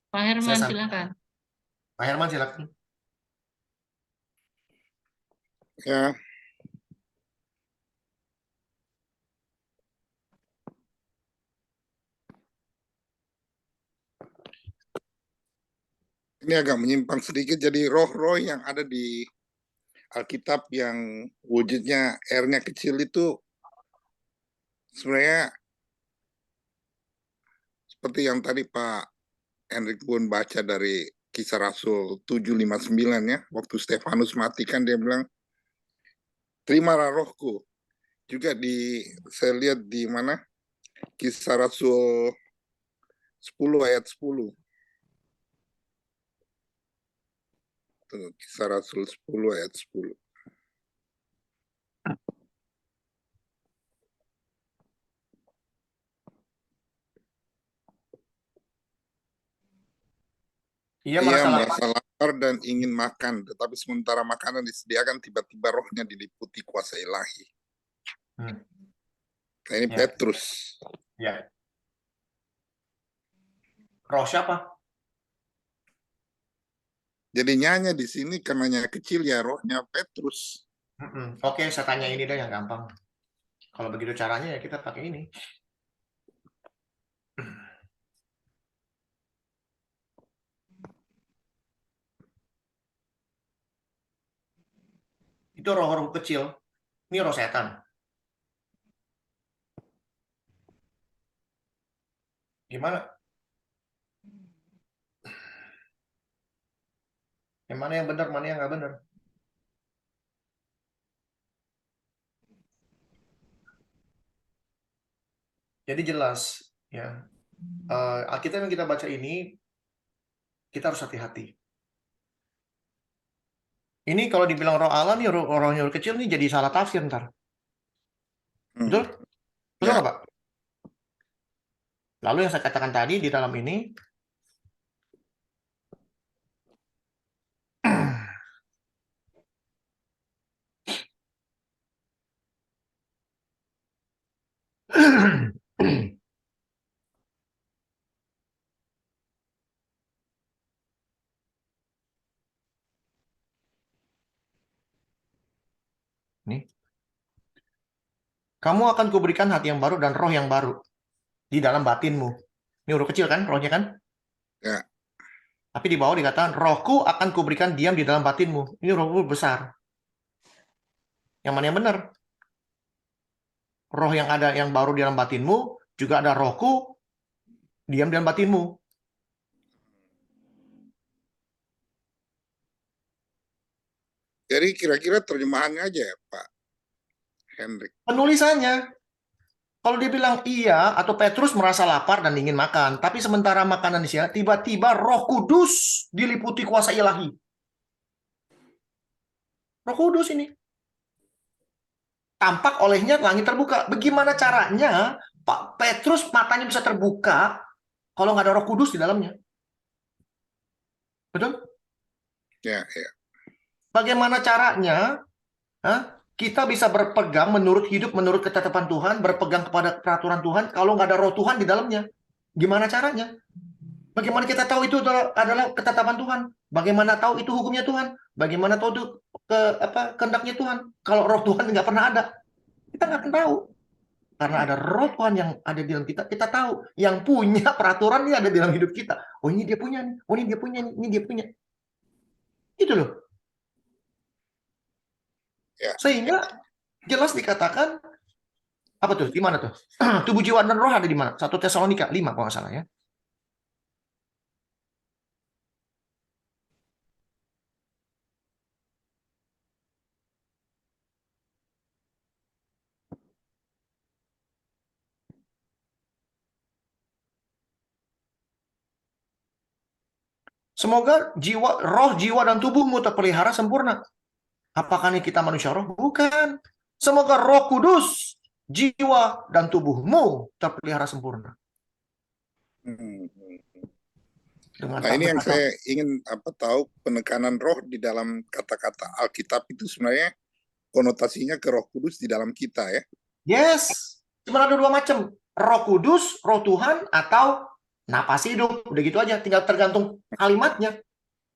Pak Herman, Saya silakan. Pak Herman silakan. Ya, ini agak menyimpang sedikit. Jadi roh-roh yang ada di Alkitab yang wujudnya R-nya kecil itu sebenarnya seperti yang tadi Pak Henrik pun baca dari Kisah Rasul 7:59 ya, waktu Stefanus mati kan dia bilang, terimalah rohku. Juga saya lihat di mana, Kisah Rasul 10 ayat 10. Tuh, Kisah Rasul 10 ayat 10. Ia Ia merasa lapar. merasa lapar dan ingin makan, tetapi sementara makanan disediakan, tiba-tiba rohnya diliputi kuasa ilahi. Nah, ini Ya. Petrus. Ya. Roh siapa? Jadi nyanya di sini karenanya kecil ya rohnya Petrus. Oke, saya tanya ini deh yang gampang. Kalau begitu caranya ya kita pakai ini. Itu roh-roh kecil. Ini roh setan. Gimana? Yang mana yang benar, mana yang nggak benar? Jadi jelas, ya. Alkitab yang kita baca ini, kita harus hati-hati. Ini kalau dibilang roh Allah nih, roh kecil nih jadi salah tafsir ntar. Betul? Betul nggak, Pak? Lalu yang saya katakan tadi di dalam ini, nih, kamu akan kuberikan hati yang baru dan roh yang baru di dalam batinmu. Ini huruf kecil kan, rohnya kan? Ya. Tapi di bawah dikatakan, rohku akan kuberikan diam di dalam batinmu. Ini rohku besar. Yang mana yang benar? Roh yang ada yang baru di dalam batinmu, juga ada rohku diam di dalam batinmu. Jadi kira-kira terjemahannya aja ya Pak Henrik. Penulisannya, kalau dia bilang iya, atau Petrus merasa lapar dan ingin makan, tapi sementara makanan di sana, tiba-tiba Roh Kudus diliputi kuasa ilahi. Roh Kudus ini. Tampak olehnya langit terbuka. Bagaimana caranya Pak Petrus matanya bisa terbuka kalau nggak ada Roh Kudus di dalamnya? Betul? Ya, ya. Bagaimana caranya kita bisa berpegang menurut hidup, menurut ketetapan Tuhan, berpegang kepada peraturan Tuhan kalau nggak ada Roh Tuhan di dalamnya? Gimana caranya? Bagaimana kita tahu itu adalah ketetapan Tuhan? Bagaimana tahu itu hukumnya Tuhan? Bagaimana tahu itu kehendaknya Tuhan? Kalau Roh Tuhan nggak pernah ada, kita nggak akan tahu. Karena ada Roh Tuhan yang ada di dalam kita, kita tahu yang punya peraturan ini ada di dalam hidup kita. Oh ini dia punya nih, oh ini dia punya nih, ini dia punya. Itu loh. Ya. Sehingga jelas dikatakan apa tuh? Di mana tuh? Tubuh, jiwa, dan roh ada di mana? 1 Tesalonika 5 kalau nggak salah ya. Semoga roh, jiwa, dan tubuhmu terpelihara sempurna Apakah ini kita manusia roh? Bukan. Semoga Roh Kudus, jiwa dan tubuhmu terpelihara sempurna. Dengan Nah, ini yang berkata, saya ingin tahu, penekanan roh di dalam kata-kata Alkitab itu sebenarnya konotasinya ke Roh Kudus di dalam kita ya. yes, cuma ada dua macam. Roh Kudus, Roh Tuhan, atau napas hidup. Udah gitu aja, tinggal tergantung kalimatnya.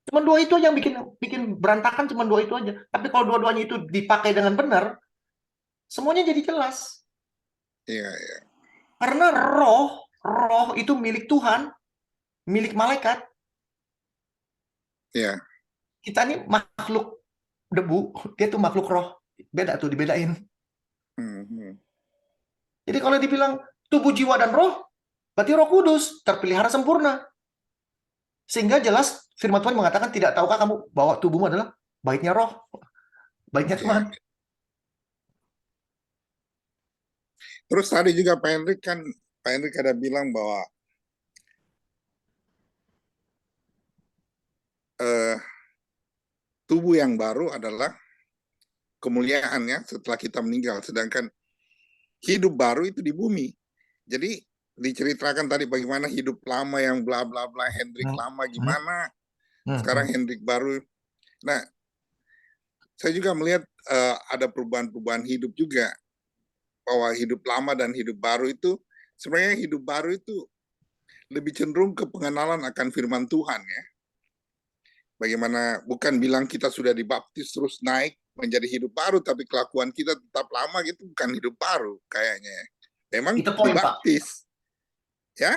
Cuma dua itu yang bikin berantakan, cuma dua itu aja. Tapi kalau dua-duanya itu dipakai dengan benar, semuanya jadi jelas. Iya, iya. Karena roh itu milik Tuhan, milik malaikat. Iya. Kita ini makhluk debu, dia tuh makhluk roh. Beda tuh, dibedain. Jadi kalau dibilang tubuh, jiwa, dan roh, berarti Roh Kudus terpelihara sempurna. Sehingga jelas firman Tuhan mengatakan, tidak tahukah kamu bahwa tubuhmu adalah baiknya roh, baiknya Tuhan. Terus tadi juga Pak Hendrik ada bilang bahwa tubuh yang baru adalah kemuliaannya setelah kita meninggal, sedangkan hidup baru itu di bumi. Jadi diceritakan tadi bagaimana hidup lama yang bla bla bla, Hendrik lama gimana, sekarang Hendrik baru. Nah, saya juga melihat ada perubahan-perubahan hidup juga, bahwa hidup lama dan hidup baru itu sebenarnya hidup baru itu lebih cenderung ke pengenalan akan firman Tuhan ya. Bagaimana bukan bilang kita sudah dibaptis terus naik menjadi hidup baru, tapi kelakuan kita tetap lama gitu, bukan hidup baru kayaknya. Memang itu poin, dibaptis. Pak. Ya?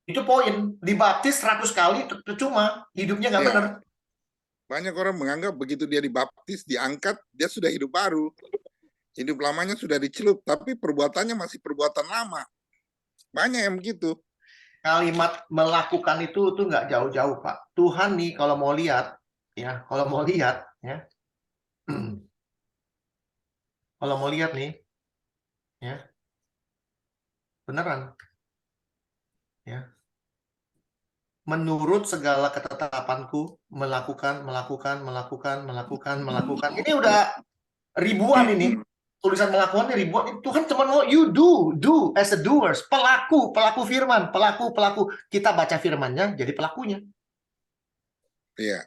Itu poin. Dibaptis 100 kali cuma hidupnya nggak benar. Banyak orang menganggap begitu dia dibaptis, diangkat, dia sudah hidup baru. Hidup lamanya sudah dicelup, tapi perbuatannya masih perbuatan lama. Banyak yang begitu. Kalimat melakukan itu tuh nggak jauh-jauh, Pak. Tuhan nih kalau mau lihat, ya, kalau mau lihat, ya, kalau mau lihat nih, ya, beneran, ya. Menurut segala ketetapanku, melakukan. Ini udah ribuan ini. Tulisan melakukan ini ribuan. Tuhan cuma mau you do as a doers. Pelaku firman, pelaku. Kita baca firmannya, jadi pelakunya. Iya.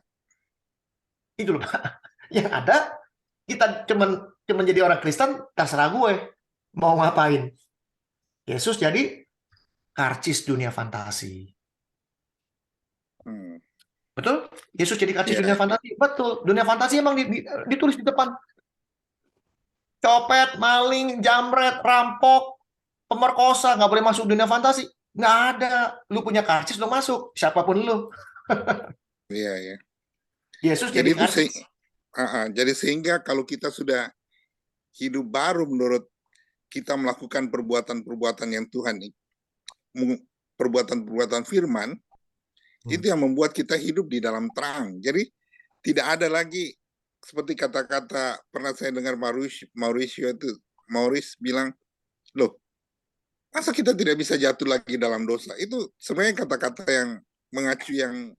Itu loh, Pak. Yang ada, kita cuman jadi orang Kristen, terserah gue mau ngapain. Yesus jadi karcis dunia fantasi. Betul? Yesus jadi karcis dunia fantasi. Betul. Dunia fantasi emang ditulis di depan. Copet, maling, jamret, rampok, pemerkosa, nggak boleh masuk dunia fantasi. Nggak ada. Lu punya karcis, lu masuk. Siapapun lu. Iya, iya. Yesus jadi karcis. Jadi sehingga kalau kita sudah hidup baru menurut kita melakukan perbuatan-perbuatan yang Tuhan, perbuatan-perbuatan firman, itu yang membuat kita hidup di dalam terang. Jadi tidak ada lagi seperti kata-kata pernah saya dengar Maurice bilang, loh, masa kita tidak bisa jatuh lagi dalam dosa? Itu sebenarnya kata-kata yang mengacu yang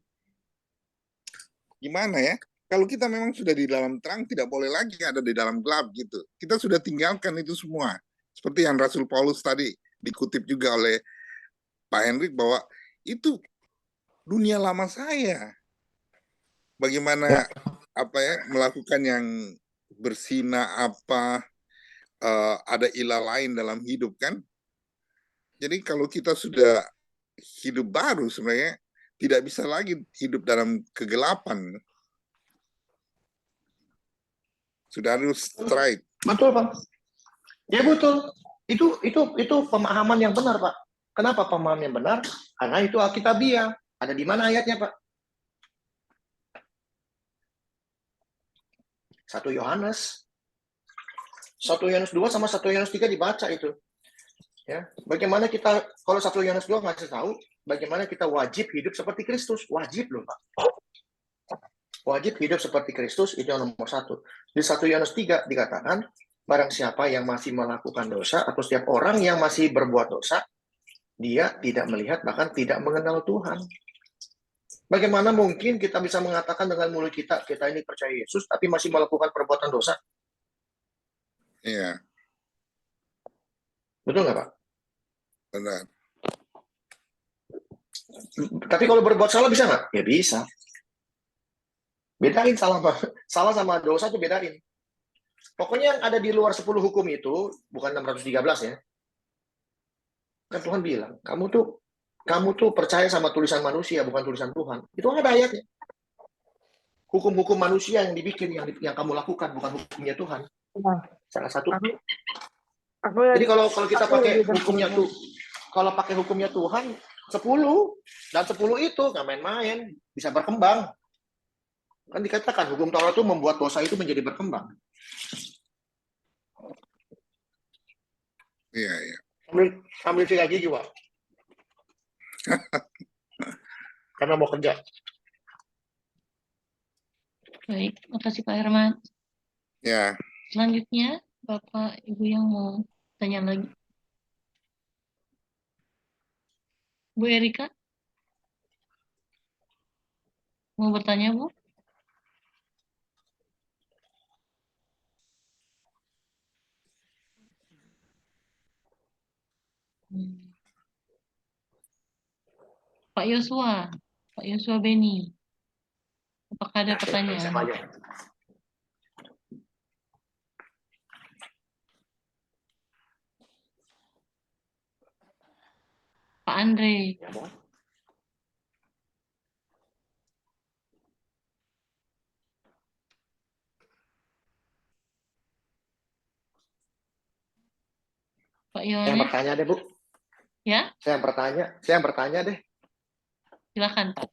gimana ya? Kalau kita memang sudah di dalam terang, tidak boleh lagi ada di dalam gelap gitu. Kita sudah tinggalkan itu semua. Seperti yang Rasul Paulus tadi dikutip juga oleh Pak Hendrik bahwa itu dunia lama saya. Bagaimana melakukan yang berzina ada ilah lain dalam hidup kan? Jadi kalau kita sudah hidup baru sebenarnya tidak bisa lagi hidup dalam kegelapan. Sudah harus straight. Betul, Pak. Ya betul. Itu pemahaman yang benar, Pak. Kenapa pemahaman yang benar? Karena itu Alkitabiah. Ada di mana ayatnya, Pak? 1 Yohanes 2 sama 1 Yohanes 3 dibaca itu. Ya, bagaimana kita kalau 1 Yohanes 2 ngasih tahu bagaimana kita wajib hidup seperti Kristus. Wajib loh, Pak. Wajib hidup seperti Kristus itu yang nomor 1. Di 1 Yohanes 3 dikatakan, barang siapa yang masih melakukan dosa atau setiap orang yang masih berbuat dosa, dia tidak melihat bahkan tidak mengenal Tuhan. Bagaimana mungkin kita bisa mengatakan dengan mulut kita ini percaya Yesus, tapi masih melakukan perbuatan dosa? Iya, Betul nggak, Pak? benar. Tapi kalau berbuat salah bisa nggak? Ya bisa. Bedain salah sama dosa tuh bedain. Pokoknya yang ada di luar 10 hukum itu, bukan 613 ya. Kan Tuhan bilang, kamu tuh percaya sama tulisan manusia, bukan tulisan Tuhan. Itu ada ayatnya. Hukum-hukum manusia yang dibikin, yang kamu lakukan, bukan hukumnya Tuhan. Nah, Salah satu. aku Jadi kalau kita aku pakai lebih hukumnya berpikir, tuh, kalau pakai hukumnya Tuhan, 10 dan 10 itu nggak main-main, bisa berkembang. Kan dikatakan hukum Taurat itu membuat dosa itu menjadi berkembang. Iya, iya. Sambil sikat gigi, Pak. Karena mau kerja. Baik, makasih Pak Herman. Ya, Selanjutnya, Bapak Ibu yang mau tanya lagi. Bu Erika, mau bertanya, Bu? Hmm. Pak Yosua Beni, apakah ada Saya pertanyaan? maju. Pak Andre, Ya, Bang. Pak Saya Yohanes, bertanya deh, Bu. ya, Saya bertanya deh. silakan Pak.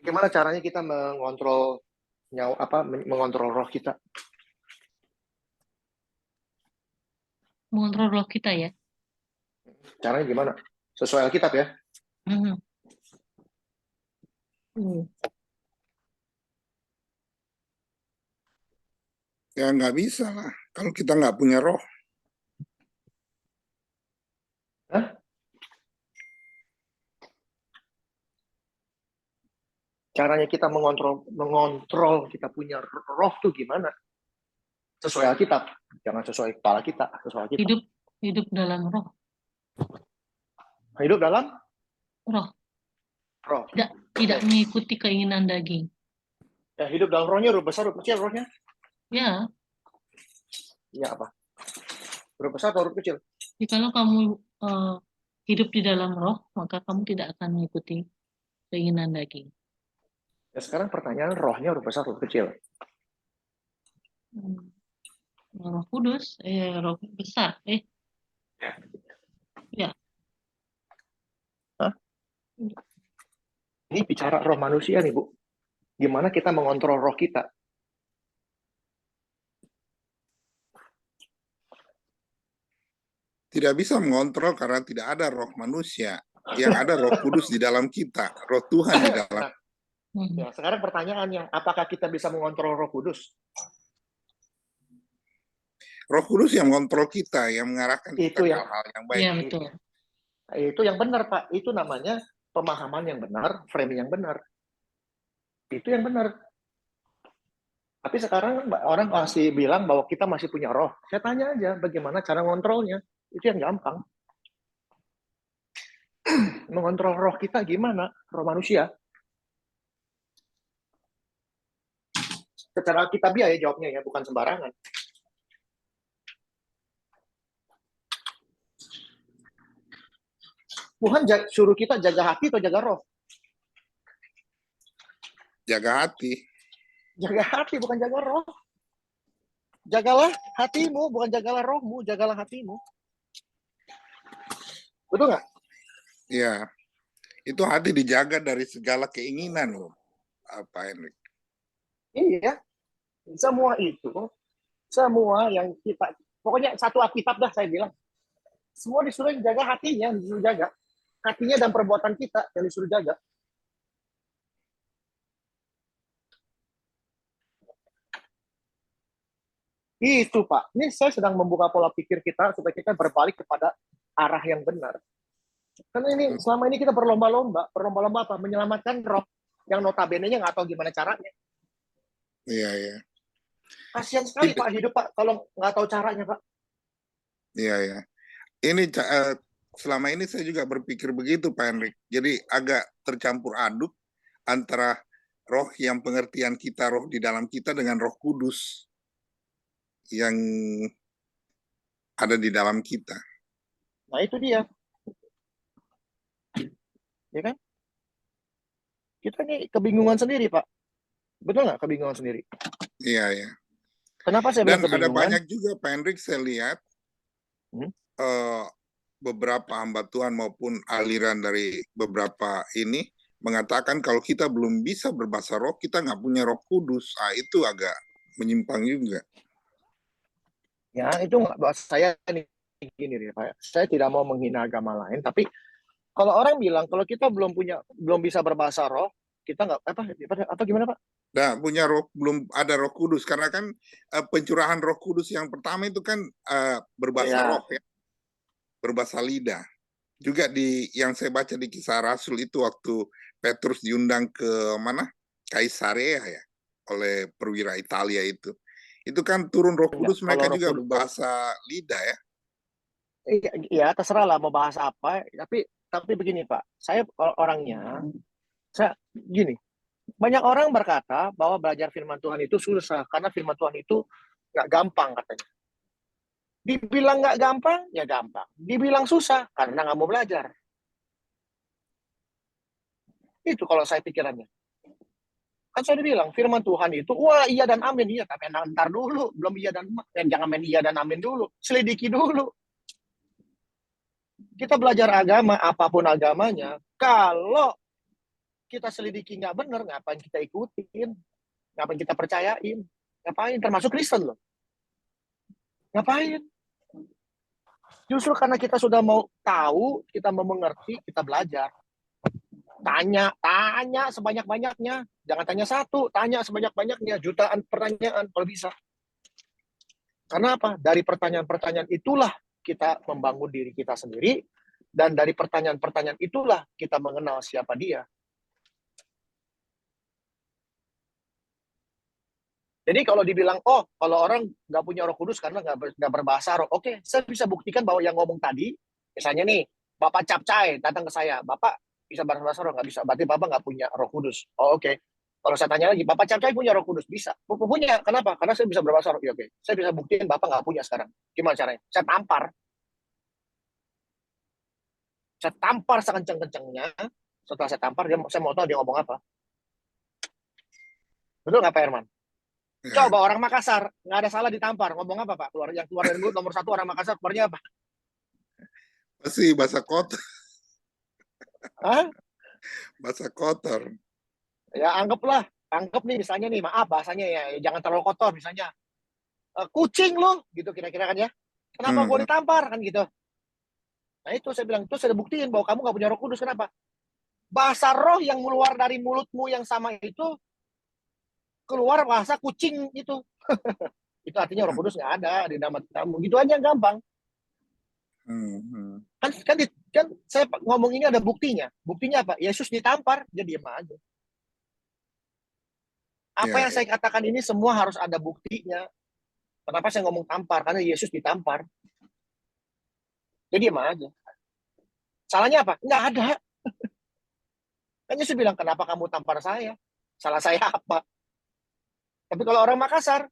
Gimana caranya kita mengontrol mengontrol roh kita? Mengontrol roh kita ya. Caranya gimana? Sesuai Alkitab ya. Mhm. ya nggak bisa lah. Kalau kita nggak punya roh, Hah? Caranya kita mengontrol kita punya roh tuh gimana? Sesuai Alkitab. Jangan sesuai kepala kita, sesuai Alkitab. Hidup dalam roh. Hidup dalam Roh. roh. Tidak mengikuti keinginan daging. Ya, hidup dalam rohnya huruf besar, huruf kecil rohnya. Ya, Iya apa? Huruf besar atau huruf kecil? kalau kamu hidup di dalam roh, maka kamu tidak akan mengikuti keinginan daging. Ya, sekarang pertanyaan rohnya huruf besar, huruf kecil. Roh Kudus, roh besar, ya. Hah? Ini bicara roh manusia nih, Bu. Gimana kita mengontrol roh kita? tidak bisa mengontrol karena tidak ada roh manusia. Yang ada roh kudus di dalam kita, roh Tuhan di dalam. Ya, sekarang pertanyaannya, apakah kita bisa mengontrol roh kudus? Roh kudus yang mengontrol kita, yang mengarahkan kita ke Itu hal-hal yang baik. Iya, betul. Itu yang benar, Pak. Itu namanya pemahaman yang benar, framing yang benar. Itu yang benar. Tapi sekarang orang masih bilang bahwa kita masih punya roh. Saya tanya aja, bagaimana cara ngontrolnya? Itu yang gampang. Mengontrol roh kita gimana? Roh manusia. Secara alkitabiah ya jawabnya ya, bukan sembarangan. Tuhan suruh kita jaga hati atau jaga roh? Jaga hati. Jaga hati, bukan jaga roh. Jagalah hatimu, bukan jagalah rohmu, jagalah hatimu. Betul nggak? Ya, itu hati dijaga dari segala keinginan loh. Apa Henrik? Iya, semua itu, semua yang kita, pokoknya satu Alkitab dah saya bilang. Semua disuruh jaga hatinya, disuruh jaga. Hatinya dan perbuatan kita yang disuruh jaga. Itu Pak, ini saya sedang membuka pola pikir kita supaya kita berbalik kepada arah yang benar. Karena ini selama ini kita berlomba-lomba apa? Menyelamatkan roh yang notabene-nya nggak tahu gimana caranya. Iya, iya. Kasihan sekali Pak hidup Pak kalau nggak tahu caranya Pak. Iya, iya. Ini selama ini saya juga berpikir begitu Pak Henrik. Jadi agak tercampur aduk antara roh yang pengertian kita, roh di dalam kita dengan Roh Kudus yang ada di dalam kita. Nah itu dia. Ya kan? Kita ini kebingungan sendiri Pak. Betul nggak kebingungan sendiri? Iya, iya. Kenapa saya bilang Dan ada kebingungan? banyak juga Pak Henrik saya lihat beberapa hamba Tuhan maupun aliran dari beberapa ini mengatakan kalau kita belum bisa berbahasa roh, kita nggak punya Roh Kudus. Itu agak menyimpang juga. Ya itu nggak, saya nih gini nih Pak. Saya tidak mau menghina agama lain, tapi kalau orang bilang kalau kita belum bisa berbahasa roh, kita nggak apa gimana Pak? Nah, punya roh, belum ada Roh Kudus karena kan pencurahan Roh Kudus yang pertama itu kan berbahasa roh ya, berbahasa lidah. Juga yang saya baca di Kisah Rasul itu waktu Petrus diundang ke mana? Kaisarea ya, oleh perwira Italia itu. Itu kan turun Roh Kudus, mereka juga berbahasa lidah ya. Iya, terserah lah mau bahas apa, tapi begini Pak, saya orangnya, gini, banyak orang berkata bahwa belajar firman Tuhan itu susah, karena firman Tuhan itu nggak gampang katanya. Dibilang nggak gampang, ya gampang. Dibilang susah, karena nggak mau belajar. Itu kalau saya pikirannya. Kan saya bilang, firman Tuhan itu, wah iya dan amin. Iya, tapi ntar dulu. Belum iya dan amin. Jangan main iya dan amin dulu. Selidiki dulu. Kita belajar agama, apapun agamanya, kalau kita selidiki nggak benar, ngapain kita ikutin? Ngapain kita percayain? Ngapain? Termasuk Kristen loh. Ngapain? Justru karena kita sudah mau tahu, kita mau mengerti, kita belajar. Tanya sebanyak-banyaknya. Jangan tanya satu, tanya sebanyak-banyaknya. Jutaan pertanyaan kalau bisa. Karena apa? Dari pertanyaan-pertanyaan itulah kita membangun diri kita sendiri. Dan dari pertanyaan-pertanyaan itulah kita mengenal siapa dia. Jadi kalau dibilang, oh kalau orang nggak punya Roh Kudus karena nggak berbahasa roh. Oke, saya bisa buktikan bahwa yang ngomong tadi, misalnya nih, Bapak Capcay datang ke saya. Bapak bisa berbahasa roh? Nggak bisa. Berarti Bapak nggak punya Roh Kudus. Oh, oke. Kalau saya tanya lagi, Bapak Capcay punya Roh Kudus? Bisa. Punya. Kenapa? Karena saya bisa berbahasa roh. Ya, oke. Saya bisa buktiin Bapak nggak punya sekarang. Gimana caranya? Saya tampar. Saya tampar sekenceng-kencengnya. Setelah saya tampar, saya mau tahu dia ngomong apa. Betul nggak Pak Herman? Coba orang Makassar, nggak ada salah ditampar. Ngomong apa Pak? Yang keluar dari mulut nomor satu orang Makassar, keluarnya apa? Pasti bahasa kotor. Hah? Bahasa kotor. Ya anggap nih misalnya nih, maaf bahasanya ya, jangan terlalu kotor misalnya. Kucing lo, gitu kira-kira kan ya. Kenapa gue ditampar kan gitu. Nah itu saya bilang, itu saya buktiin bahwa kamu nggak punya Roh Kudus. Kenapa? Bahasa roh yang keluar dari mulutmu yang sama itu, keluar bahasa kucing itu. Itu artinya Roh Kudus nggak ada di dalam kamu. Gitu aja gampang. Kan saya ngomong ini ada buktinya. Buktinya apa? Yesus ditampar, dia diam aja. Apa yang saya katakan ini semua harus ada buktinya. Kenapa saya ngomong tampar? Karena Yesus ditampar. Dia diam aja. Salahnya apa? Nggak ada. Kan Yesus bilang, kenapa kamu tampar saya? Salah saya apa? Tapi kalau orang Makassar,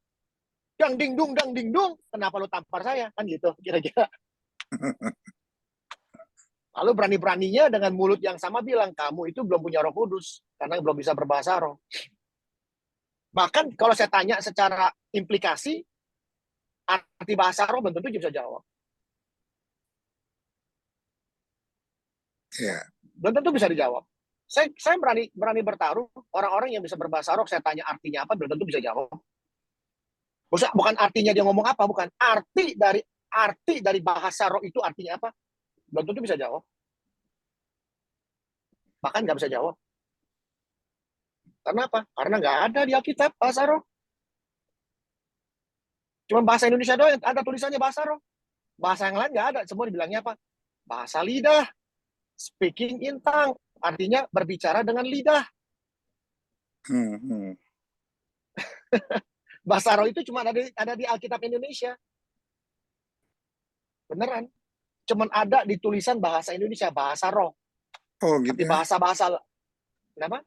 dang ding dung, kenapa lu tampar saya? Kan gitu, kira-kira. Lalu berani-beraninya dengan mulut yang sama bilang, kamu itu belum punya Roh Kudus, karena belum bisa berbahasa roh. Bahkan kalau saya tanya secara implikasi, arti bahasa roh belum tentu bisa jawab. Belum tentu bisa dijawab. Saya berani bertaruh, orang-orang yang bisa berbahasa roh, saya tanya artinya apa, belum tentu bisa jawab. Bukan artinya dia ngomong apa, bukan. Arti dari bahasa roh itu artinya apa, belum tentu bisa jawab. Bahkan nggak bisa jawab. Karena apa? Karena nggak ada di Alkitab bahasa roh. Cuma bahasa Indonesia doang ada tulisannya bahasa roh. Bahasa yang lain nggak ada. Semua dibilangnya apa? Bahasa lidah. speaking in tongue, artinya berbicara dengan lidah. Bahasa roh itu cuma ada di Alkitab Indonesia. Beneran. Cuman ada di tulisan bahasa Indonesia, bahasa roh. Oh gitu Tapi ya. bahasa-bahasa, kenapa?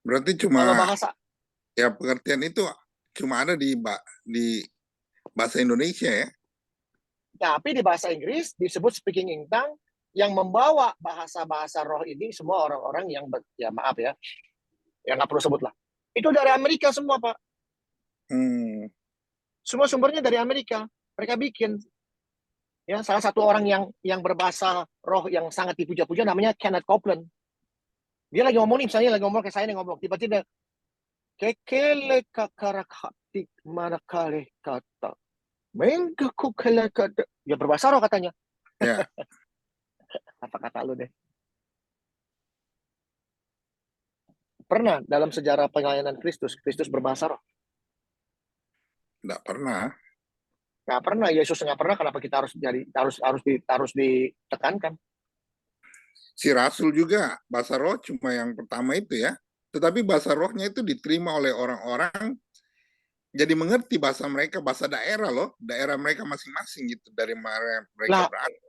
Berarti Kalau cuma bahasa, ya pengertian itu cuma ada di bahasa Indonesia ya. tapi di bahasa Inggris disebut speaking in tongue, yang membawa bahasa-bahasa roh ini semua orang-orang yang, ya maaf ya, yang nggak perlu sebut lah. Itu dari Amerika semua, Pak. Semua sumbernya dari Amerika. Mereka bikin. Ya, salah satu orang yang berbahasa roh yang sangat dipuja-puja namanya Kenneth Copeland. Dia lagi ngomong nih, misalnya lagi ngomong kayak saya nih ngomong, tiba-tiba kekele kakarakati manakale kata mengkaku kele kata, dia berbahasa roh katanya. Ya. Apa kata lu deh? Pernah dalam sejarah pelayanan Kristus berbahasa roh? Nggak pernah. Nggak pernah. Yesus nggak pernah. Kenapa kita harus ditekankan? Si Rasul juga bahasa roh cuma yang pertama itu ya. Tetapi bahasa rohnya itu diterima oleh orang-orang jadi mengerti bahasa mereka, bahasa daerah loh, daerah mereka masing-masing gitu dari mereka berada.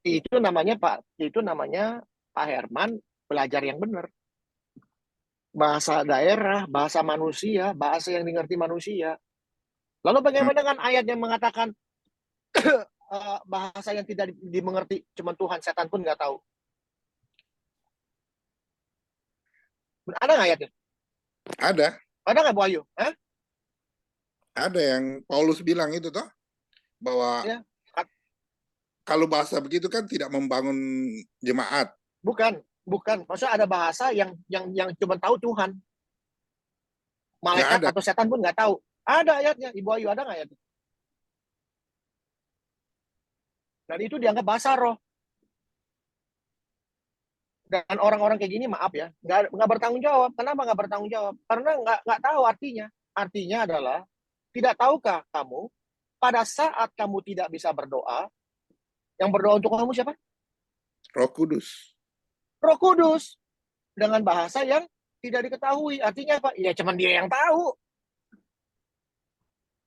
Itu namanya Pak Herman belajar yang benar. Bahasa daerah, bahasa manusia, bahasa yang dimengerti manusia. Lalu bagaimana dengan ayat yang mengatakan bahasa yang tidak dimengerti cuma Tuhan, setan pun nggak tahu? Ada nggak ayatnya? Ada. Ada nggak, Bu Ayu? Hah? Ada yang Paulus bilang itu toh, bahwa Ya. kalau bahasa begitu kan tidak membangun jemaat. Bukan. Maksudnya ada bahasa yang cuma tahu Tuhan. Malaikat atau setan pun nggak tahu. Ada ayatnya. Ibu Ayu, ada nggak ayatnya? Dan itu dianggap bahasa roh. Dan orang-orang kayak gini, maaf ya, nggak bertanggung jawab. Kenapa nggak bertanggung jawab? Karena nggak tahu artinya. Artinya adalah, tidak tahukah kamu, pada saat kamu tidak bisa berdoa, yang berdoa untuk kamu siapa? Roh Kudus. Roh Kudus. Dengan bahasa yang tidak diketahui. Artinya apa? Ya cuma dia yang tahu.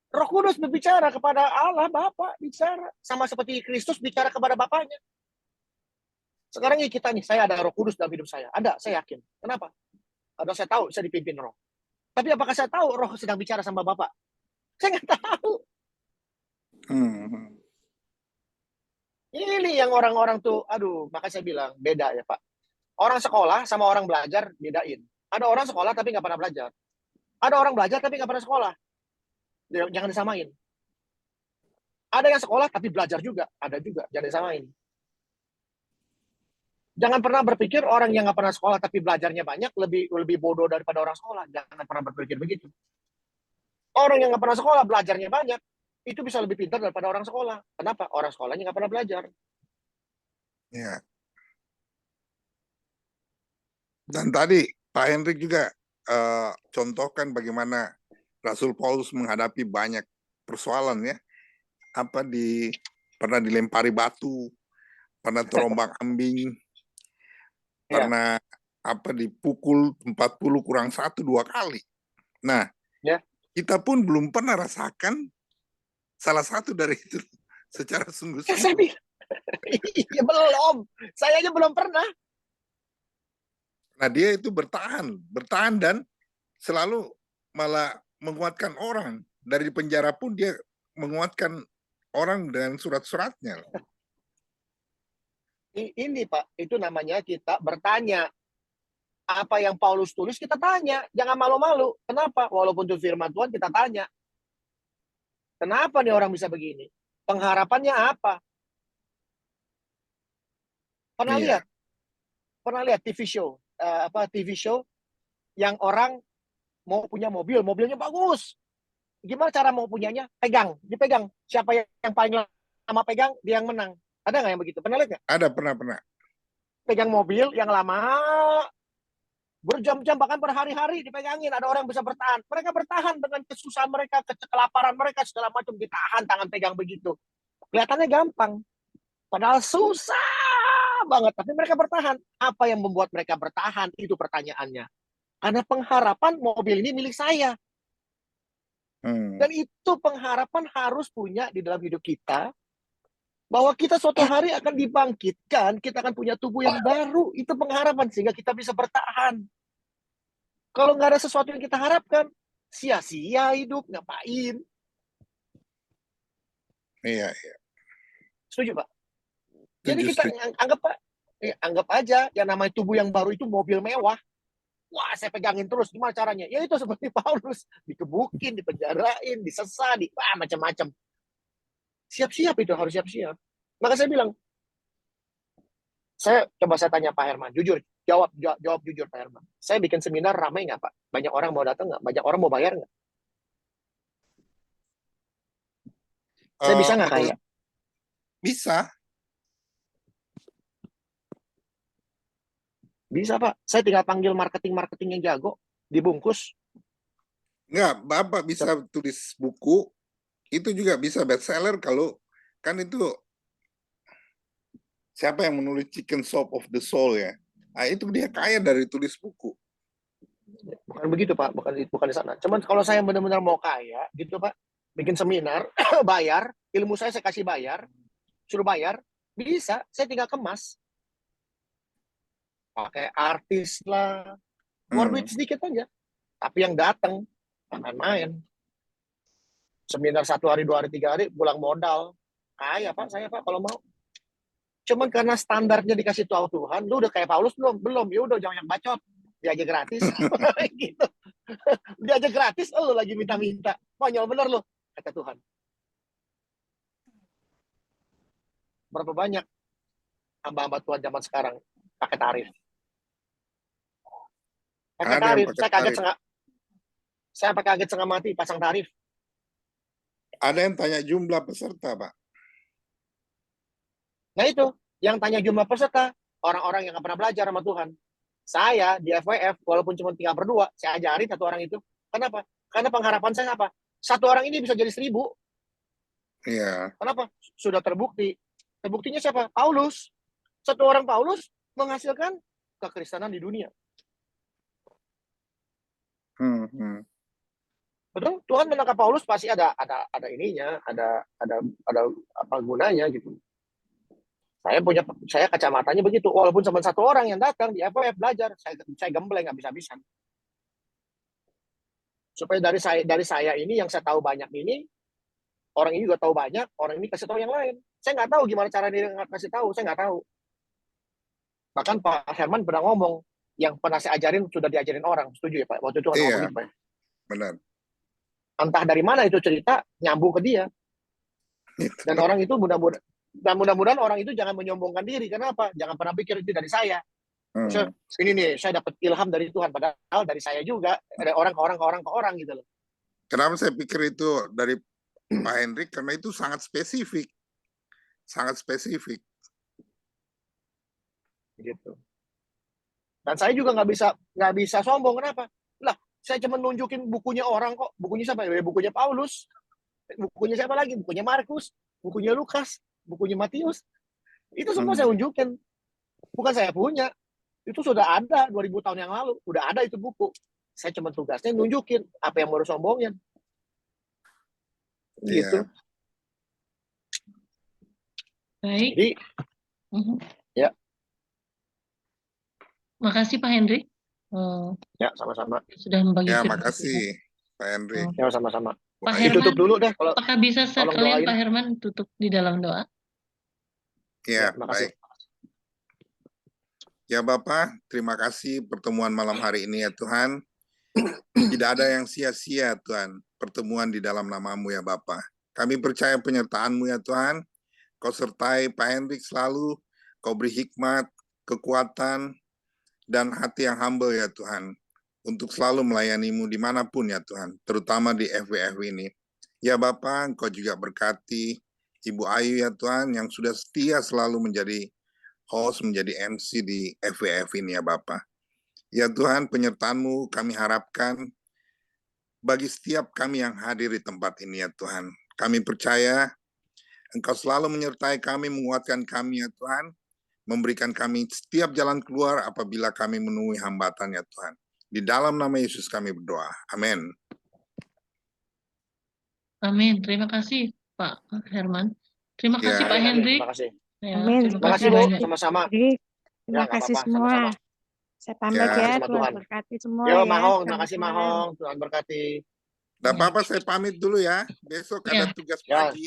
Roh Kudus berbicara kepada Allah, Bapa bicara. Sama seperti Kristus bicara kepada Bapaknya. Sekarang ini kita nih, saya ada Roh Kudus dalam hidup saya. Ada, saya yakin. Kenapa? Ada, saya tahu, saya dipimpin roh. Tapi apakah saya tahu roh sedang bicara sama Bapak? Saya nggak tahu. Ini yang orang-orang tuh, aduh, maka saya bilang, beda ya Pak. Orang sekolah sama orang belajar, bedain. Ada orang sekolah tapi nggak pernah belajar. Ada orang belajar tapi nggak pernah sekolah. Jangan disamain. Ada yang sekolah tapi belajar juga. Ada juga, jangan disamain. Jangan pernah berpikir orang yang nggak pernah sekolah tapi belajarnya banyak lebih bodoh daripada orang sekolah. Jangan pernah berpikir begitu. Orang yang nggak pernah sekolah belajarnya banyak, itu bisa lebih pintar daripada orang sekolah. Kenapa? Orang sekolahnya nggak pernah belajar. Ya. Dan tadi Pak Hendrik juga contohkan bagaimana Rasul Paulus menghadapi banyak persoalan ya. Pernah dilempari batu, pernah terombang-ambing, pernah dipukul 40 kurang 1 2 kali. Nah, kita pun belum pernah rasakan salah satu dari itu secara sungguh-sungguh. Iya belum. Saya aja belum pernah. Nah, dia itu bertahan dan selalu malah menguatkan orang. Dari penjara pun dia menguatkan orang dengan surat-suratnya. Ini Pak, itu namanya kita bertanya. Apa yang Paulus tulis kita tanya. Jangan malu-malu. Kenapa? Walaupun itu firman Tuhan kita tanya. Kenapa nih orang bisa begini? Pengharapannya apa? Pernah lihat TV show? TV show yang orang mau punya mobilnya bagus. Gimana cara mau punyanya? Dipegang. Siapa yang paling lama pegang, dia yang menang. Ada nggak yang begitu? Pernah lihat nggak? Ada, pernah. Pegang mobil yang lama, berjam-jam bahkan berhari-hari dipegangin. Ada orang yang bisa bertahan. Mereka bertahan dengan kesusahan mereka, kelaparan mereka, segala macam ditahan tangan pegang begitu. Kelihatannya gampang. Padahal susah banget, tapi mereka bertahan. Apa yang membuat mereka bertahan? Itu pertanyaannya. Karena pengharapan mobil ini milik saya. Dan itu pengharapan harus punya di dalam hidup kita, bahwa kita suatu hari akan dibangkitkan, kita akan punya tubuh yang baru. Itu pengharapan, sehingga kita bisa bertahan. Kalau nggak ada sesuatu yang kita harapkan, sia-sia hidup, ngapain? Iya. Setuju, Pak? Jadi kita anggap aja yang namanya tubuh yang baru itu mobil mewah. Wah, saya pegangin terus. Gimana caranya? Ya itu seperti Paulus. Dikebukin, dipenjarain, disesat, macam-macam. Siap-siap itu, harus siap-siap. Maka saya bilang, saya tanya Pak Herman, jujur, jawab jujur Pak Herman. Saya bikin seminar ramai nggak Pak? Banyak orang mau datang nggak? Banyak orang mau bayar nggak? Saya bisa nggak kaya? Bisa. Bisa Pak. Saya tinggal panggil marketing yang jago, dibungkus. Enggak, Bapak bisa tulis buku, itu juga bisa bestseller kalau, kan itu, siapa yang menulis Chicken Soup of the Soul ya? Nah, itu dia kaya dari tulis buku. Bukan begitu Pak, bukan di sana. Cuman kalau saya benar-benar mau kaya, gitu Pak, bikin seminar, bayar, ilmu saya kasih bayar, suruh bayar, bisa, saya tinggal kemas. Pakai artis lah, keluar duit sedikit aja. Tapi yang datang, main-main. Seminar 1 hari, 2 hari, 3 hari, pulang modal. Kaya Pak, saya Pak, kalau mau. Cuman karena standarnya dikasih tahu Tuhan, lu udah kayak Paulus belum? Belum, ya udah jangan yang bacot. Dia aja gratis. Gitu. Dia aja gratis, lu lagi minta-minta. Konyol bener lu, kata Tuhan. Berapa banyak hamba-hamba Tuhan zaman sekarang pakai tarif? Pakai tarif, saya kaget setengah mati pasang tarif. Ada yang tanya jumlah peserta, Pak. Nah itu, yang tanya jumlah peserta, orang-orang yang nggak pernah belajar sama Tuhan. Saya di FWF, walaupun cuma tinggal berdua, saya ajarin satu orang itu. Kenapa? Karena pengharapan saya apa? Satu orang ini bisa jadi 1000. Iya. Kenapa? Sudah terbukti. Terbuktinya siapa? Paulus. Satu orang Paulus menghasilkan kekristenan di dunia. Betul? Tuhan menangkap Paulus pasti ada ininya, ada apa gunanya gitu. Saya kacamatanya begitu. Walaupun cuma satu orang yang datang di FWF belajar, saya gembleng habis-habisan. Supaya dari saya ini yang saya tahu banyak ini, orang ini juga tahu banyak, orang ini kasih tahu yang lain. Saya nggak tahu gimana cara dia kasih tahu, saya nggak tahu. Bahkan Pak Herman pernah ngomong, yang pernah saya ajarin sudah diajarin orang. Setuju ya Pak? Waktu itu ngomong gitu Pak. Benar. Entah dari mana itu cerita, nyambung ke dia. Dan orang itu mudah-mudahan orang itu jangan menyombongkan diri. Kenapa? Jangan pernah pikir itu dari saya. Ini nih, saya dapat ilham dari Tuhan. Padahal dari saya juga. Ada orang ke orang gitu loh. Kenapa saya pikir itu dari Pak Hendrik? Karena itu sangat spesifik. Sangat spesifik. Gitu. Dan saya juga nggak bisa sombong. Kenapa? Lah, saya cuma nunjukin bukunya orang kok. Bukunya siapa? Bukunya Paulus. Bukunya siapa lagi? Bukunya Markus. Bukunya Lukas. Bukunya Matius. Itu semua saya unjukin. Bukan saya punya. Itu sudah ada 2000 tahun yang lalu. Udah ada itu buku. Saya cuma tugasnya nunjukin apa yang mau sombongin. Gitu. Baik. Jadi, ya. Makasih Pak Hendrik. Ya, sama-sama. Sudah membagi. Ya, makasih Pak Hendrik. Ya, sama-sama. Pak Herman, ditutup dulu deh. Apakah bisa sekalian Pak Herman tutup di dalam doa? Ya, baik. Ya Bapak, terima kasih pertemuan malam hari ini ya Tuhan. Tidak ada yang sia-sia Tuhan, pertemuan di dalam nama-Mu ya Bapak. Kami percaya penyertaan-Mu ya Tuhan. Kau sertai Pak Hendrik selalu, Kau beri hikmat, kekuatan, dan hati yang humble ya Tuhan. Untuk selalu melayani-Mu dimanapun ya Tuhan, terutama di FWF ini. Ya Bapak, Engkau juga berkati Ibu Ayu ya Tuhan, yang sudah setia selalu menjadi host, menjadi MC di FWF ini ya Bapak. Ya Tuhan, penyertaan-Mu kami harapkan bagi setiap kami yang hadir di tempat ini ya Tuhan. Kami percaya Engkau selalu menyertai kami, menguatkan kami ya Tuhan, memberikan kami setiap jalan keluar apabila kami menemui hambatan ya Tuhan. Di dalam nama Yesus kami berdoa. Amin. Amin. Terima kasih Pak Herman. Terima Ya. kasih Pak Amin, amin. Hendrik. Terima kasih. Ya, Amin. terima Terima kasih kasih Bu, banyak. sama-sama. Hendrik, Ya, terima nggak kasih apa-apa, semua. sama-sama. Saya pamit Ya. ya, Sama Tuhan Tuhan. berkati semua Yo, ya. Mahong, terima kasih teman-teman. Mahong. Tuhan berkati. Tidak Ya. apa-apa, saya pamit dulu ya. Besok Ya. ada tugas Ya. pagi.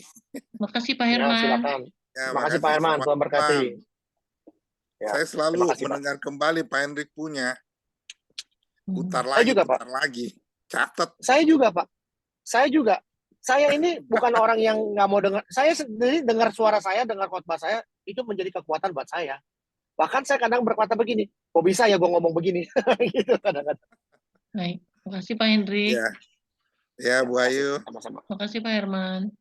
Makasih Pak Ya, Herman. silakan. Ya, Terima kasih Pak Herman, selamat Tuhan berkati. malam. Ya, Saya selalu terima kasih, Pak. mendengar kembali Pak Hendrik punya. Putar Hmm. Saya lagi, juga, Pak. putar lagi. Catat. Saya juga, Pak. Saya juga. Saya ini bukan orang yang nggak mau dengar. Saya sendiri dengar suara saya, dengar khotbah saya, itu menjadi kekuatan buat saya. Bahkan saya kadang berkata begini, kok bisa ya gue ngomong begini? Gitu kadang-kadang. Baik. Makasih Pak Hendrik. Ya, ya Bu Ayu. Sama-sama. Makasih Pak Herman.